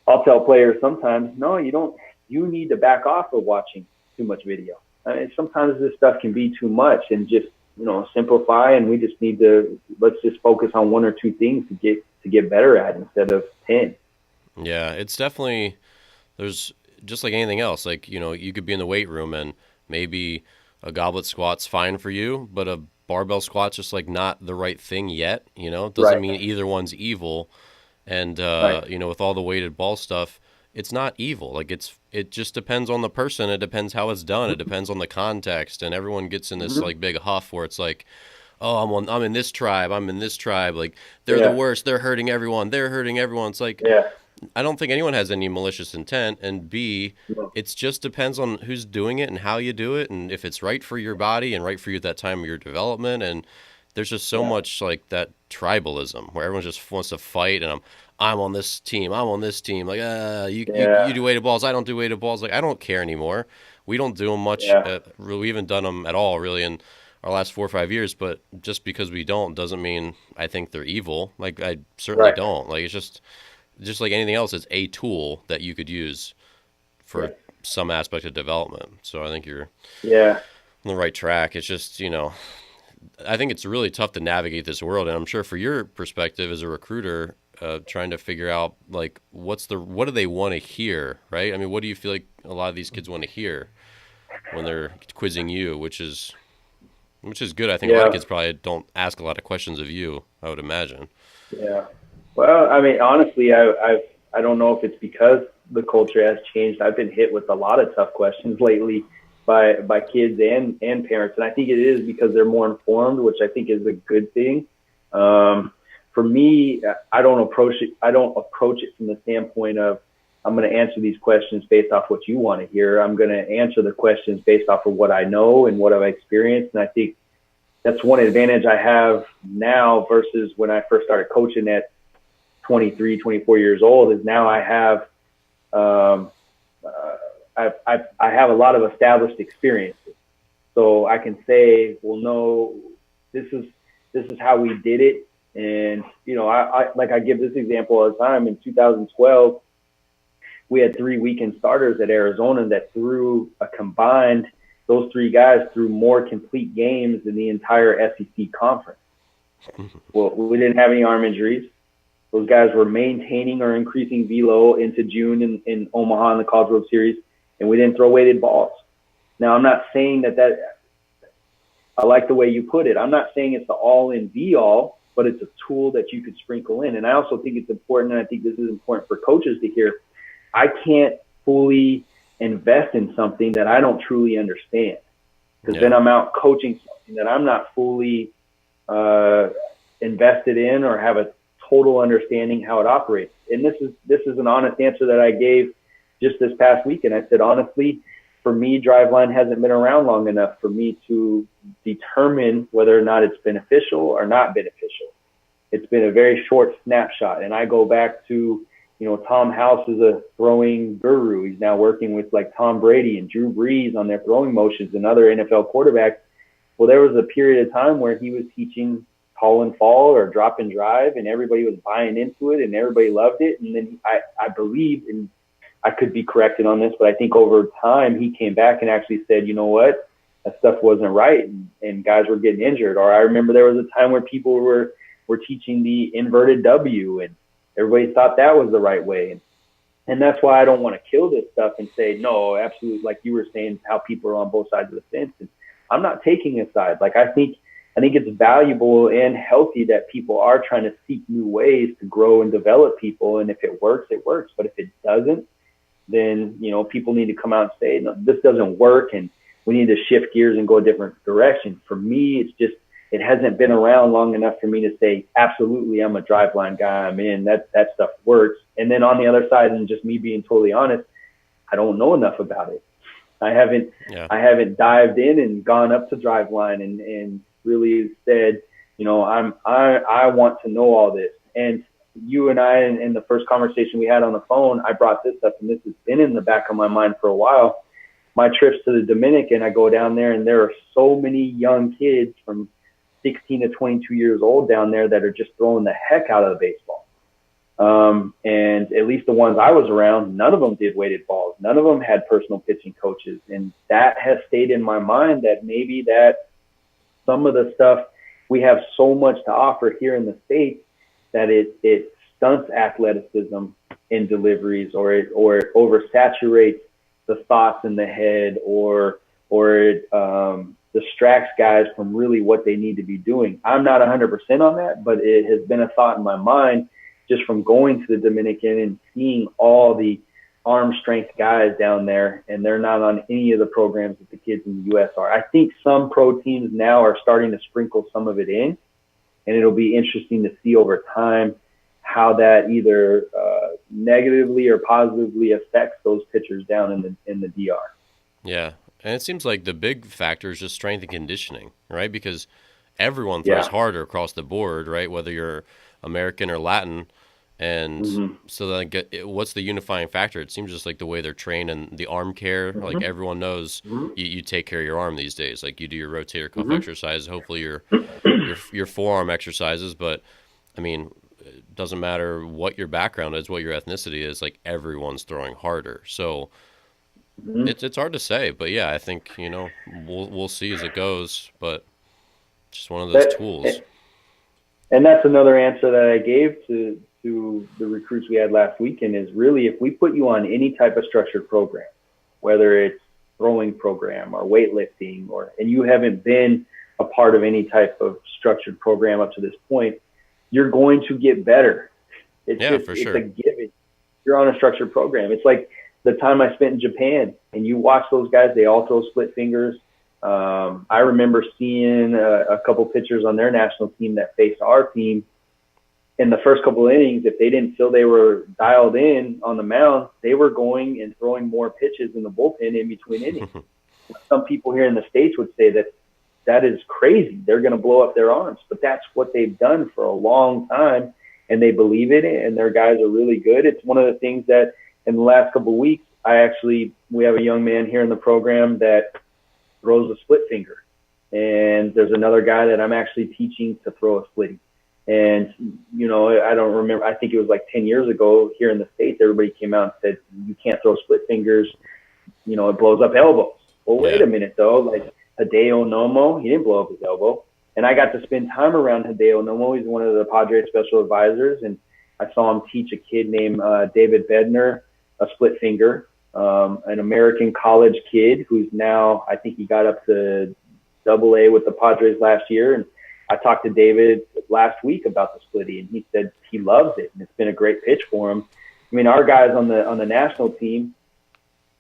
I'll tell players sometimes, no, you don't. You need to back off of watching too much video. I mean, sometimes this stuff can be too much, and just, simplify, and we just need to, let's just focus on one or two things to get better at instead of 10. Yeah, it's definitely, there's just like anything else. Like, you could be in the weight room and maybe a goblet squat's fine for you, but a barbell squat's just like not the right thing yet. It doesn't Right. mean either one's evil. And, Right. with all the weighted ball stuff, it's not evil. Like it just depends on the person. It depends how it's done. It depends on the context. And everyone gets in this Mm-hmm. like big huff where it's like, oh, I'm in this tribe. I'm in this tribe. Like they're the Yeah. worst. They're hurting everyone. They're hurting everyone. It's like, Yeah. I don't think anyone has any malicious intent. And B, No. it just depends on who's doing it and how you do it, and if it's right for your body and right for you at that time of your development. And there's just so Yeah. much like that tribalism where everyone just wants to fight. And I'm on this team. I'm on this team. Like, you Yeah. do weighted balls. I don't do weighted balls. Like, I don't care anymore. We don't do them much. Yeah. We haven't done them at all, really, in our last 4 or 5 years. But just because we don't doesn't mean I think they're evil. Like, I certainly Right. don't. Like, it's just like anything else. It's a tool that you could use for Yeah. some aspect of development. So I think you're Yeah. on the right track. It's just, I think it's really tough to navigate this world. And I'm sure for your perspective as a recruiter, trying to figure out like what do they want to hear, right? I mean, what do you feel like a lot of these kids want to hear when they're quizzing you, which is good. I think a lot of Yeah. kids probably don't ask a lot of questions of you, I would imagine. Yeah. Well, I mean, honestly, I don't know if it's because the culture has changed. I've been hit with a lot of tough questions lately by kids and parents, and I think it is because they're more informed, which I think is a good thing. For me, I don't approach it from the standpoint of I'm going to answer these questions based off what you want to hear. I'm going to answer the questions based off of what I know and what I've experienced, and I think that's one advantage I have now versus when I first started coaching at 23, 24 years old. Is now I have I have a lot of established experiences, so I can say, well, no, this is how we did it. And I give this example all the time. In 2012, we had 3 weekend starters at Arizona that threw a combined, those 3 guys threw more complete games than the entire SEC conference. Well, we didn't have any arm injuries. Those guys were maintaining or increasing velo into June in Omaha in the College World Series, and we didn't throw weighted balls. Now, I'm not saying that I like the way you put it. I'm not saying it's the all-in be-all, but it's a tool that you could sprinkle in. And I also think it's important, and I think this is important for coaches to hear, I can't fully invest in something that I don't truly understand, because then I'm out coaching something that I'm not fully invested in or have a total understanding how it operates. And this is an honest answer that I gave just this past weekend. I said, honestly, for me, Driveline hasn't been around long enough for me to determine whether or not it's beneficial or not beneficial. It's been a very short snapshot. And I go back to, Tom House is a throwing guru. He's now working with like Tom Brady and Drew Brees on their throwing motions and other NFL quarterbacks. Well, there was a period of time where he was teaching call and fall or drop and drive, and everybody was buying into it and everybody loved it. And then I believe, and I could be corrected on this, but I think over time he came back and actually said, you know what, that stuff wasn't right, and guys were getting injured. Or I remember there was a time where people were teaching the inverted W, and everybody thought that was the right way. And that's why I don't want to kill this stuff and say, no, absolutely, like you were saying, how people are on both sides of the fence. And I'm not taking a side. Like I think it's valuable and healthy that people are trying to seek new ways to grow and develop people. And if it works, it works. But if it doesn't, then, people need to come out and say, no, this doesn't work, and we need to shift gears and go a different direction. For me, it's just, it hasn't been around long enough for me to say, absolutely, I'm a Driveline guy. I'm in. That stuff works. And then on the other side, and just me being totally honest, I don't know enough about it. I haven't dived in and gone up to Driveline and really said, I want to know all this. And you and I, in the first conversation we had on the phone, I brought this up, and this has been in the back of my mind for a while. My trips to the Dominican, I go down there, and there are so many young kids from 16 to 22 years old down there that are just throwing the heck out of the baseball. And at least the ones I was around, none of them did weighted balls. None of them had personal pitching coaches. And that has stayed in my mind that maybe that some of the stuff, we have so much to offer here in the States that it stunts athleticism in deliveries, or it oversaturates the thoughts in the head, or it distracts guys from really what they need to be doing. I'm not 100% on that, but it has been a thought in my mind just from going to the Dominican and seeing all the arm strength guys down there, and they're not on any of the programs that the kids in the U.S. are. I think some pro teams now are starting to sprinkle some of it in, and it'll be interesting to see over time how that either negatively or positively affects those pitchers down in the DR. Yeah, and it seems like the big factor is just strength and conditioning, right? Because everyone throws harder across the board, right? Whether you're American or Latin. And so then what's the unifying factor? It seems just like the way they're trained and the arm care. Like everyone knows you take care of your arm these days. Like you do your rotator cuff exercise, hopefully your forearm exercises. But I mean, it doesn't matter what your background is, what your ethnicity is. Like everyone's throwing harder. So it's hard to say. But yeah, I think we'll see as it goes. But just one of those tools. And that's another answer that I gave to the recruits we had last weekend is really, if we put you on any type of structured program, whether it's throwing program or weightlifting, and you haven't been a part of any type of structured program up to this point, you're going to get better. For sure. It's a given. You're on a structured program. It's like the time I spent in Japan, and you watch those guys, they all throw split fingers. I remember seeing a couple pitchers on their national team that faced our team. In the first couple of innings, if they didn't feel they were dialed in on the mound, they were going and throwing more pitches in the bullpen in between innings. Some people here in the States would say that is crazy. They're going to blow up their arms. But that's what they've done for a long time, and they believe in it, and their guys are really good. It's one of the things that in the last couple of weeks, we have a young man here in the program that throws a split finger. And there's another guy that I'm actually teaching to throw a splitty. And, I don't remember, I think it was like 10 years ago here in the States, everybody came out and said, you can't throw split fingers, it blows up elbows. Well, wait a minute though, like Hideo Nomo, he didn't blow up his elbow. And I got to spend time around Hideo Nomo. He's one of the Padres special advisors. And I saw him teach a kid named David Bednar a split finger, an American college kid who's now, I think he got up to AA with the Padres last year. And I talked to David last week about the splitty, and he said he loves it, and it's been a great pitch for him. I mean, our guys on the national team,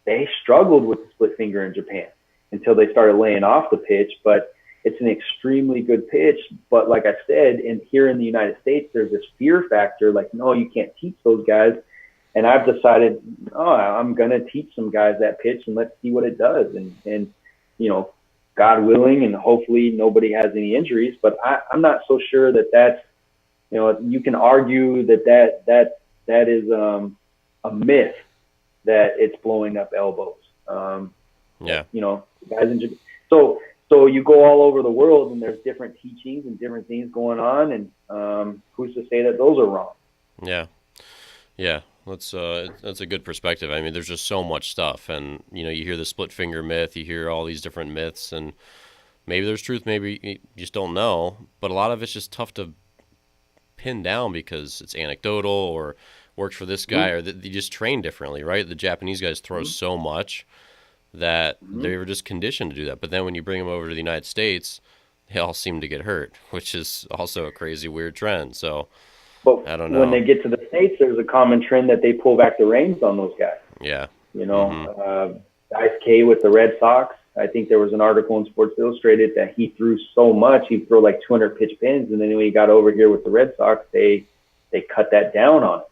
they struggled with the split finger in Japan until they started laying off the pitch, but it's an extremely good pitch. But like I said, here in the United States, there's this fear factor, like, no, you can't teach those guys. And I've decided, I'm going to teach some guys that pitch, and let's see what it does. And God willing, and hopefully nobody has any injuries, but I'm not so sure that's, you can argue that is a myth that it's blowing up elbows. Guys in Japan. So you go all over the world, and there's different teachings and different things going on, and who's to say that those are wrong? Yeah. That's a good perspective. I mean, there's just so much stuff, and you hear the split finger myth, you hear all these different myths, and maybe there's truth, maybe you just don't know. But a lot of it's just tough to pin down because it's anecdotal or works for this guy, or they just train differently, right? The Japanese guys throw so much that they were just conditioned to do that. But then when you bring them over to the United States, they all seem to get hurt, which is also a crazy, weird trend. So. But I don't know. When they get to the States, there's a common trend that they pull back the reins on those guys. Yeah. Ice K with the Red Sox. I think there was an article in Sports Illustrated that he threw so much, he'd throw like 200 pitch pins, and then when he got over here with the Red Sox, they cut that down on him.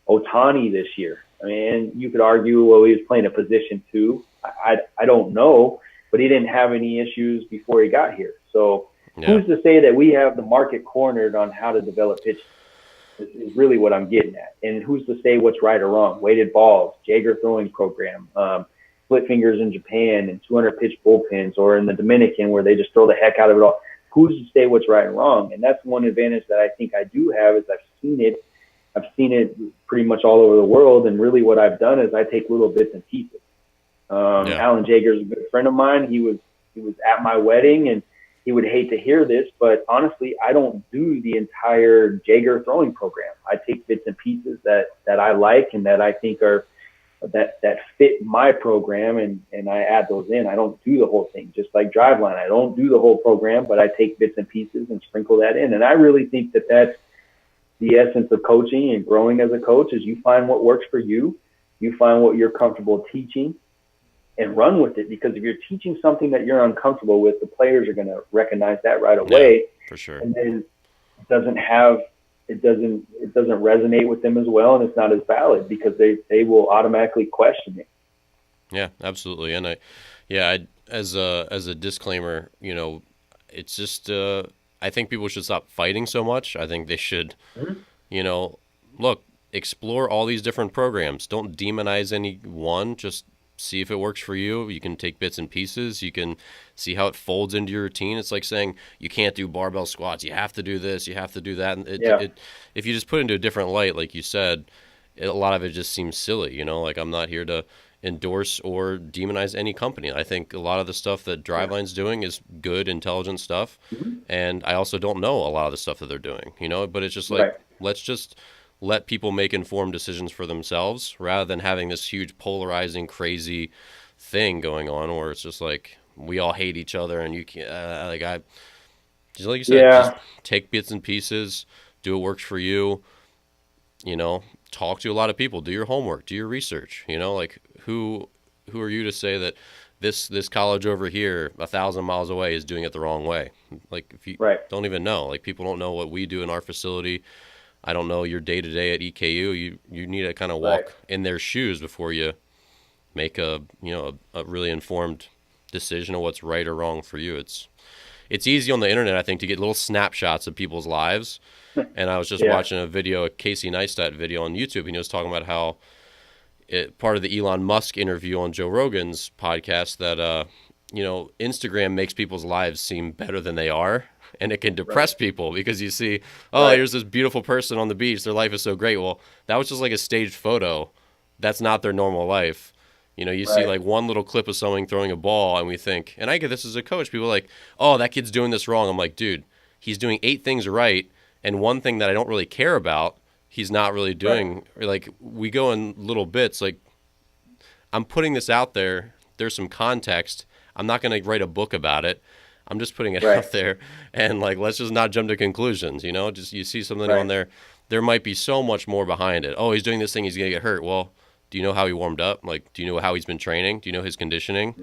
Ohtani this year. I mean, you could argue, well, he was playing a position too. I don't know, but he didn't have any issues before he got here. So who's to say that we have the market cornered on how to develop pitch? Is really what I'm getting at. And who's to say what's right or wrong? Weighted balls, Jaeger throwing program, split fingers in Japan, and 200 pitch bullpens, or in the Dominican where they just throw the heck out of it all. Who's to say what's right and wrong? And that's one advantage that I think I do have is I've seen it I've seen it pretty much all over the world. And really what I've done is I take little bits and pieces. Alan Jaeger is a good friend of mine. He was at my wedding, and he would hate to hear this, but honestly, I don't do the entire Jaeger throwing program. I take bits and pieces that I like and that I think are that fit my program, and I add those in. I don't do the whole thing, just like Driveline. I don't do the whole program, but I take bits and pieces and sprinkle that in. And I really think that that's the essence of coaching and growing as a coach is you find what works for you. You find what you're comfortable teaching and run with it, because if you're teaching something that you're uncomfortable with, the players are going to recognize that right away. Yeah, for sure. And then it doesn't resonate with them as well, and it's not as valid because they will automatically question it. Yeah, absolutely. And I as a disclaimer, it's just I think people should stop fighting so much. I think they should, look, explore all these different programs. Don't demonize any one. Just see if it works for you. You can take bits and pieces. You can see how it folds into your routine. It's like saying you can't do barbell squats. You have to do this. You have to do that. And if you just put it into a different light, like you said, a lot of it just seems silly. Like I'm not here to endorse or demonize any company. I think a lot of the stuff that Driveline's doing is good, intelligent stuff. Mm-hmm. And I also don't know a lot of the stuff that they're doing, but it's just like, let's just let people make informed decisions for themselves rather than having this huge polarizing, crazy thing going on where it's just like we all hate each other and you can't, just like you said, just take bits and pieces, do what works for you, talk to a lot of people, do your homework, do your research, like who are you to say that this college over here 1,000 miles away is doing it the wrong way? Like if you don't even know, like people don't know what we do in our facility. I don't know your day-to-day at EKU. You need to kind of walk in their shoes before you make a really informed decision of what's right or wrong for you. It's easy on the internet, I think, to get little snapshots of people's lives. And I was just watching a video, a Casey Neistat video on YouTube, and he was talking about how part of the Elon Musk interview on Joe Rogan's podcast that, Instagram makes people's lives seem better than they are. And it can depress people because you see, here's this beautiful person on the beach. Their life is so great. Well, that was just like a staged photo. That's not their normal life. You see like one little clip of someone throwing a ball and we think, and I get this as a coach, people are like, oh, that kid's doing this wrong. I'm like, dude, he's doing 8 things right. And one thing that I don't really care about, he's not really doing. Like we go in little bits. Like I'm putting this out there. There's some context. I'm not going to write a book about it. I'm just putting it out there, and like let's just not jump to conclusions. Just you see something on there might be so much more behind it. Oh, he's doing this thing, he's gonna get hurt. Well, do you know how he warmed up? Like, do you know how he's been training? Do you know his conditioning?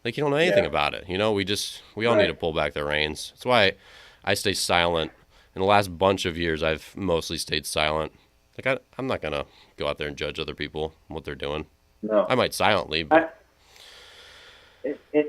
Like, you don't know anything about it. We all need to pull back the reins. That's why I stay silent. In the last bunch of years, I've mostly stayed silent. Like I'm not gonna go out there and judge other people and what they're doing. No, I might silently, but.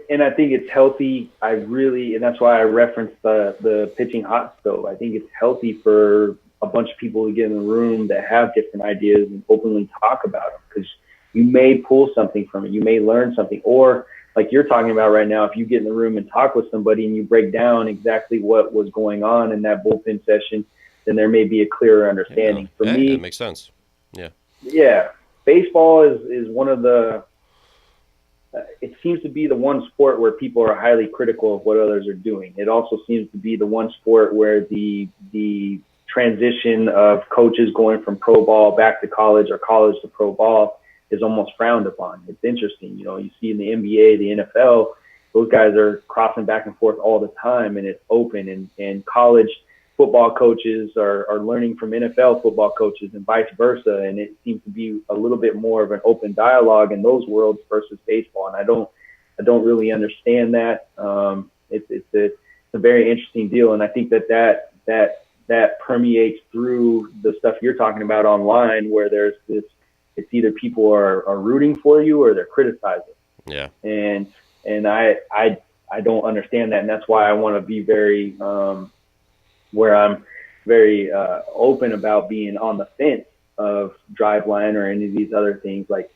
And I think it's healthy. And that's why I referenced the pitching hot stove. I think it's healthy for a bunch of people to get in the room that have different ideas and openly talk about them, because you may pull something from it. You may learn something, or like you're talking about right now, if you get in the room and talk with somebody and you break down exactly what was going on in that bullpen session, then there may be a clearer understanding. For me, that makes sense. Yeah. Yeah. Baseball is one of the, it seems to be the one sport where people are highly critical of what others are doing. It also seems to be the one sport where the transition of coaches going from pro ball back to college or college to pro ball is almost frowned upon. It's interesting. You see in the NBA, the NFL, those guys are crossing back and forth all the time, and it's open. And college football coaches are learning from NFL football coaches and vice versa. And it seems to be a little bit more of an open dialogue in those worlds versus baseball. And I don't really understand that. It's a very interesting deal. And I think that permeates through the stuff you're talking about online, where there's this, it's either people are rooting for you or they're criticizing. Yeah. And I don't understand that. And that's why I want to be very, where I'm very open about being on the fence of Driveline or any of these other things. Like,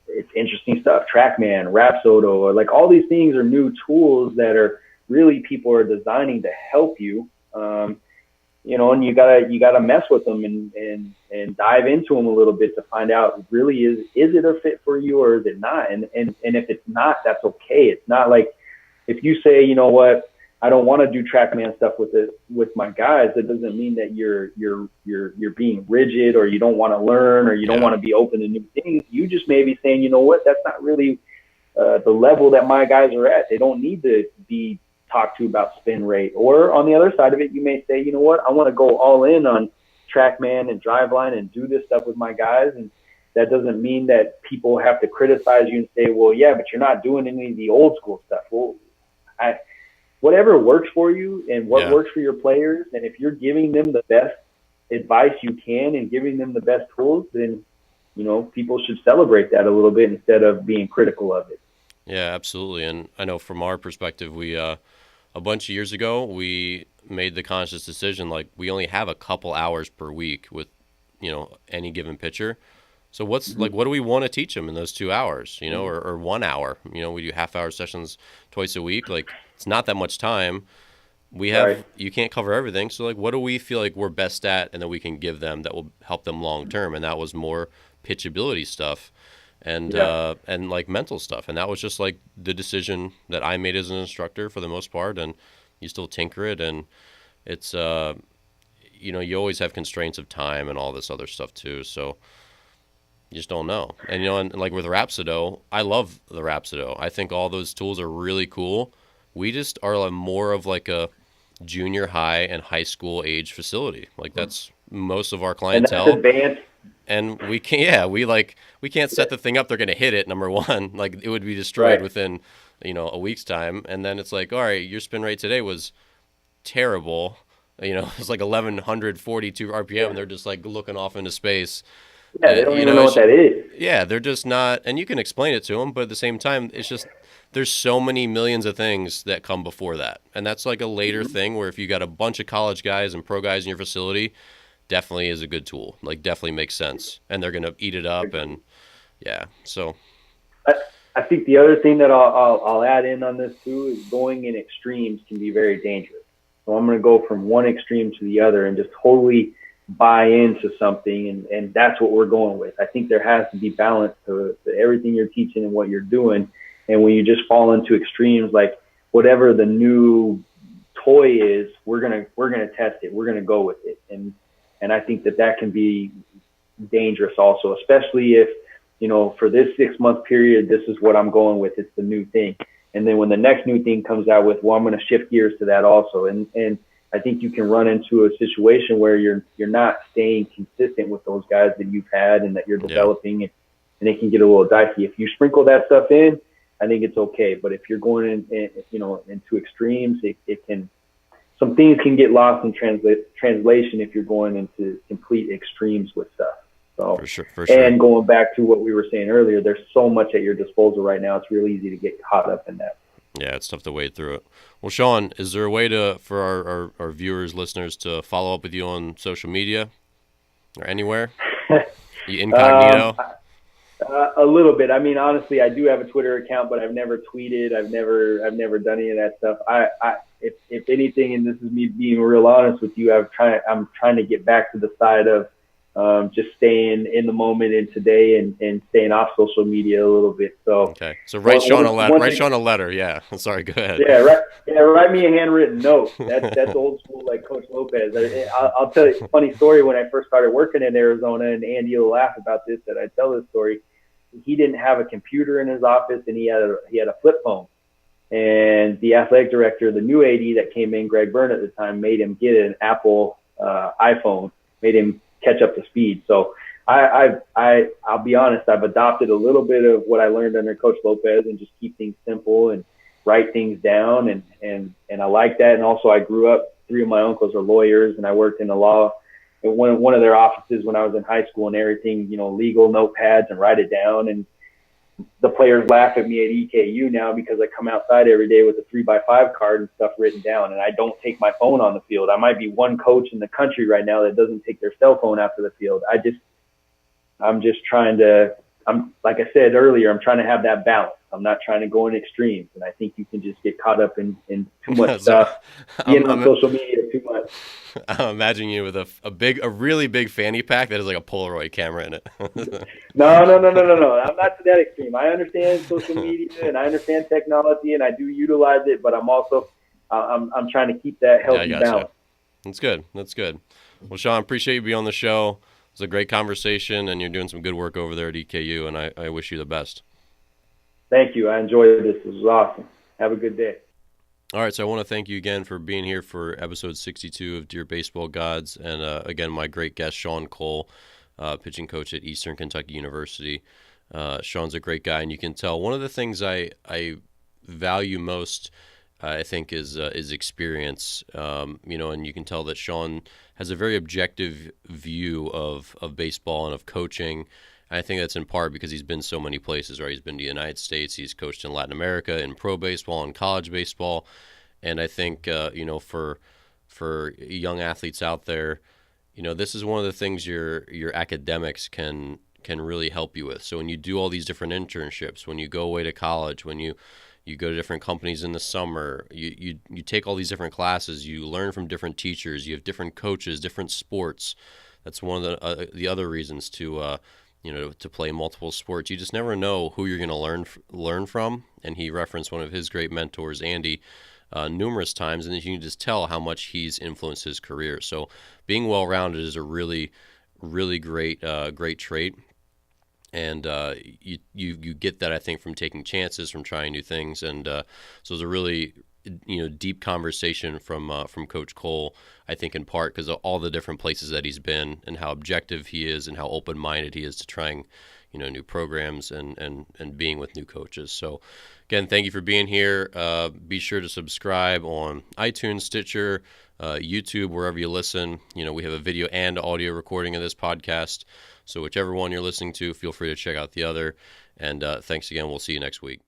it's interesting stuff. TrackMan, Rapsodo, or like all these things are new tools that are really people are designing to help you. and you gotta mess with them and dive into them a little bit to find out really is it a fit for you or is it not? And if it's not, that's okay. It's not like if you say, you know what, I don't want to do TrackMan stuff with my guys. That doesn't mean that you're being rigid or you don't want to learn or you don't want to be open to new things. You just may be saying, you know what, that's not really the level that my guys are at. They don't need to be talked to about spin rate. Or on the other side of it, you may say, you know what, I want to go all in on TrackMan and Driveline and do this stuff with my guys. And that doesn't mean that people have to criticize you and say, well, yeah, but you're not doing any of the old school stuff. Well, whatever works for you and what works for your players, and if you're giving them the best advice you can and giving them the best tools, then people should celebrate that a little bit instead of being critical of it. Yeah, absolutely. And I know from our perspective, we a bunch of years ago we made the conscious decision, like, we only have a couple hours per week with any given pitcher. So what do we want to teach them in those 2 hours, or 1 hour? We do half-hour sessions twice a week. Like, it's not that much time. You can't cover everything. So, like, what do we feel like we're best at and that we can give them that will help them long-term? And that was more pitchability stuff and like mental stuff. And that was just like the decision that I made as an instructor for the most part. And you still tinker it. And it's, you always have constraints of time and all this other stuff too. So you just don't know. And, and like with Rhapsodo, I love the Rhapsodo. I think all those tools are really cool. We just are more of like a junior high and high school age facility. Like, that's most of our clientele. And that's advanced. And we can't, we can't set the thing up. They're going to hit it. Number one, like, it would be destroyed within, a week's time. And then it's like, all right, your spin rate today was terrible. It's like 1142 RPM. And they're just like looking off into space. Yeah, they don't even know what that is. Yeah, they're just not, and you can explain it to them, but at the same time, it's just, there's so many millions of things that come before that. And that's like a later thing where if you got a bunch of college guys and pro guys in your facility, definitely is a good tool. Like, definitely makes sense. And they're going to eat it up. And so. I think the other thing that I'll add in on this too is going in extremes can be very dangerous. So I'm going to go from one extreme to the other and just totally buy into something, and that's what we're going with. I think there has to be balance to everything you're teaching and what you're doing. And when you just fall into extremes, like whatever the new toy is, we're gonna test it. We're gonna go with it, and I think that can be dangerous also, especially if for this 6-month period, this is what I'm going with. It's the new thing, and then when the next new thing comes out with, well, I'm gonna shift gears to that also, and I think you can run into a situation where you're not staying consistent with those guys that you've had and that you're developing, and it can get a little dicey. If you sprinkle that stuff in, I think it's okay. But if you're going into extremes, some things can get lost in translation if you're going into complete extremes with stuff. So, for sure. And going back to what we were saying earlier, there's so much at your disposal right now. It's really easy to get caught up in that. Yeah, it's tough to wade through it. Well, Shaun, is there a way for our viewers, listeners, to follow up with you on social media or anywhere? You incognito? A little bit. I mean, honestly, I do have a Twitter account, but I've never tweeted. I've never done any of that stuff. If anything, and this is me being real honest with you, I'm trying to get back to the side of just staying in the moment and today and staying off social media a little bit. So okay. So write Shaun a letter. Write Shaun a letter. Yeah. Sorry. Go ahead. Write me a handwritten note. That's old school, like Coach Lopez. I'll tell you a funny story. When I first started working in Arizona, and Andy will laugh about this, that I tell this story. He didn't have a computer in his office, and he had a flip phone. And the athletic director, the new AD that came in, Greg Byrne at the time, made him get an Apple iPhone, made him catch up to speed. So I'll be honest, I've adopted a little bit of what I learned under Coach Lopez and just keep things simple and write things down. And I like that. And also I grew up, 3 of my uncles are lawyers, and I worked in the law in one of their offices when I was in high school and everything, legal notepads and write it down. And the players laugh at me at EKU now because I come outside every day with a 3x5 card and stuff written down, and I don't take my phone on the field. I might be one coach in the country right now that doesn't take their cell phone out to the field. I'm just trying to I'm like I said earlier, I'm trying to have that balance. I'm not trying to go in extremes, and I think you can just get caught up in too much So, stuff, being on social media too much. I'm imagining you with a really big fanny pack that has like a Polaroid camera in it. No. I'm not to that extreme. I understand social media and I understand technology, and I do utilize it, but I'm trying to keep that Yeah, I healthy gotcha. balance. That's good. That's good. Well, Shaun, appreciate you being on the show. It was a great conversation, and you're doing some good work over there at EKU, and I wish you the best. Thank you. I enjoyed this. This was awesome. Have a good day. All right, so I want to thank you again for being here for episode 62 of Dear Baseball Gods, and again, my great guest, Shaun Cole, pitching coach at Eastern Kentucky University. Shaun's a great guy, and you can tell one of the things I value most, I think, is experience. And you can tell that Shaun has a very objective view of baseball and of coaching. I think that's in part because he's been so many places, right? He's been to the United States, he's coached in Latin America, in pro baseball, and college baseball, and I think for young athletes out there, this is one of the things your academics can really help you with. So when you do all these different internships, when you go away to college, when you go to different companies in the summer, you take all these different classes, you learn from different teachers, you have different coaches, different sports. That's one of the other reasons to play multiple sports. You just never know who you're going to learn from. And he referenced one of his great mentors, Andy, numerous times, and you can just tell how much he's influenced his career. So being well-rounded is a really, really great trait. And you get that, I think, from taking chances, from trying new things, and so it's a really deep conversation from Coach Cole. I think in part because of all the different places that he's been and how objective he is and how open-minded he is to trying new programs and being with new coaches. So again, thank you for being here. Be sure to subscribe on iTunes, Stitcher, YouTube, wherever you listen. We have a video and audio recording of this podcast. So whichever one you're listening to, feel free to check out the other. And thanks again. We'll see you next week.